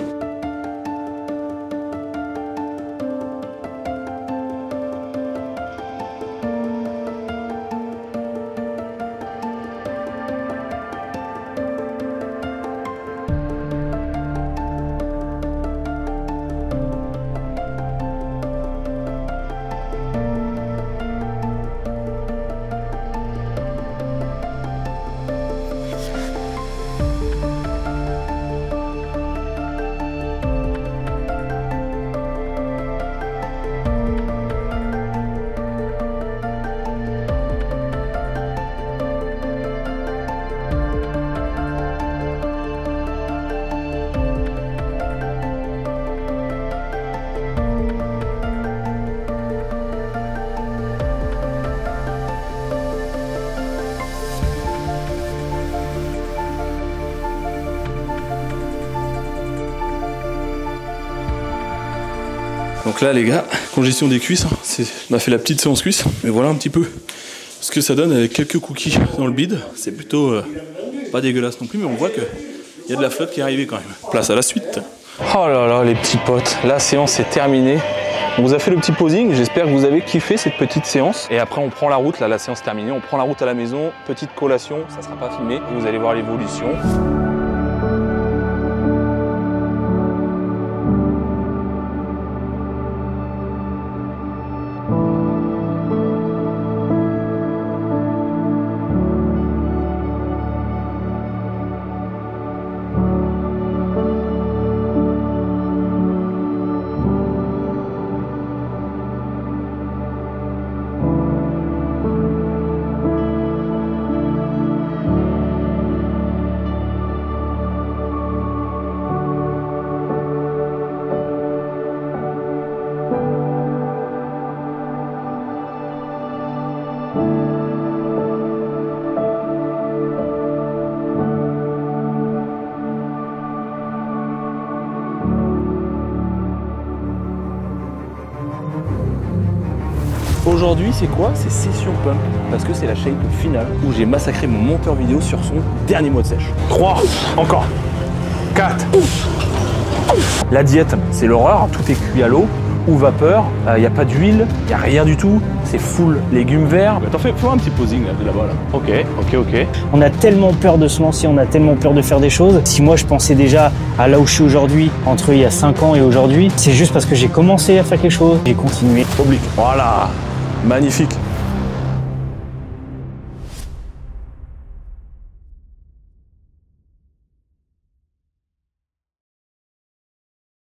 Donc là les gars, congestion des cuisses, on a fait la petite séance cuisse, mais voilà un petit peu ce que ça donne avec quelques cookies dans le bide. C'est plutôt pas dégueulasse non plus, mais on voit qu'il y a de la flotte qui est arrivée quand même. Place à la suite. Oh là là les petits potes, la séance est terminée. On vous a fait le petit posing, j'espère que vous avez kiffé cette petite séance. Et après on prend la route, là la séance est terminée, on prend la route à la maison, petite collation, ça sera pas filmé, vous allez voir l'évolution. Aujourd'hui, c'est quoi? C'est session pump, parce que c'est la shape finale où j'ai massacré mon monteur vidéo sur son dernier mode sèche. 3, encore 4. La diète, c'est l'horreur, tout est cuit à l'eau ou vapeur, il n'y a pas d'huile, il n'y a rien du tout, c'est full légumes verts. Attends, fais un petit posing là, de là-bas là. Ok. On a tellement peur de se lancer, on a tellement peur de faire des choses. Si moi je pensais déjà à là où je suis aujourd'hui, entre il y a 5 ans et aujourd'hui, c'est juste parce que j'ai commencé à faire quelque chose, j'ai continué. Oblique. Voilà, magnifique.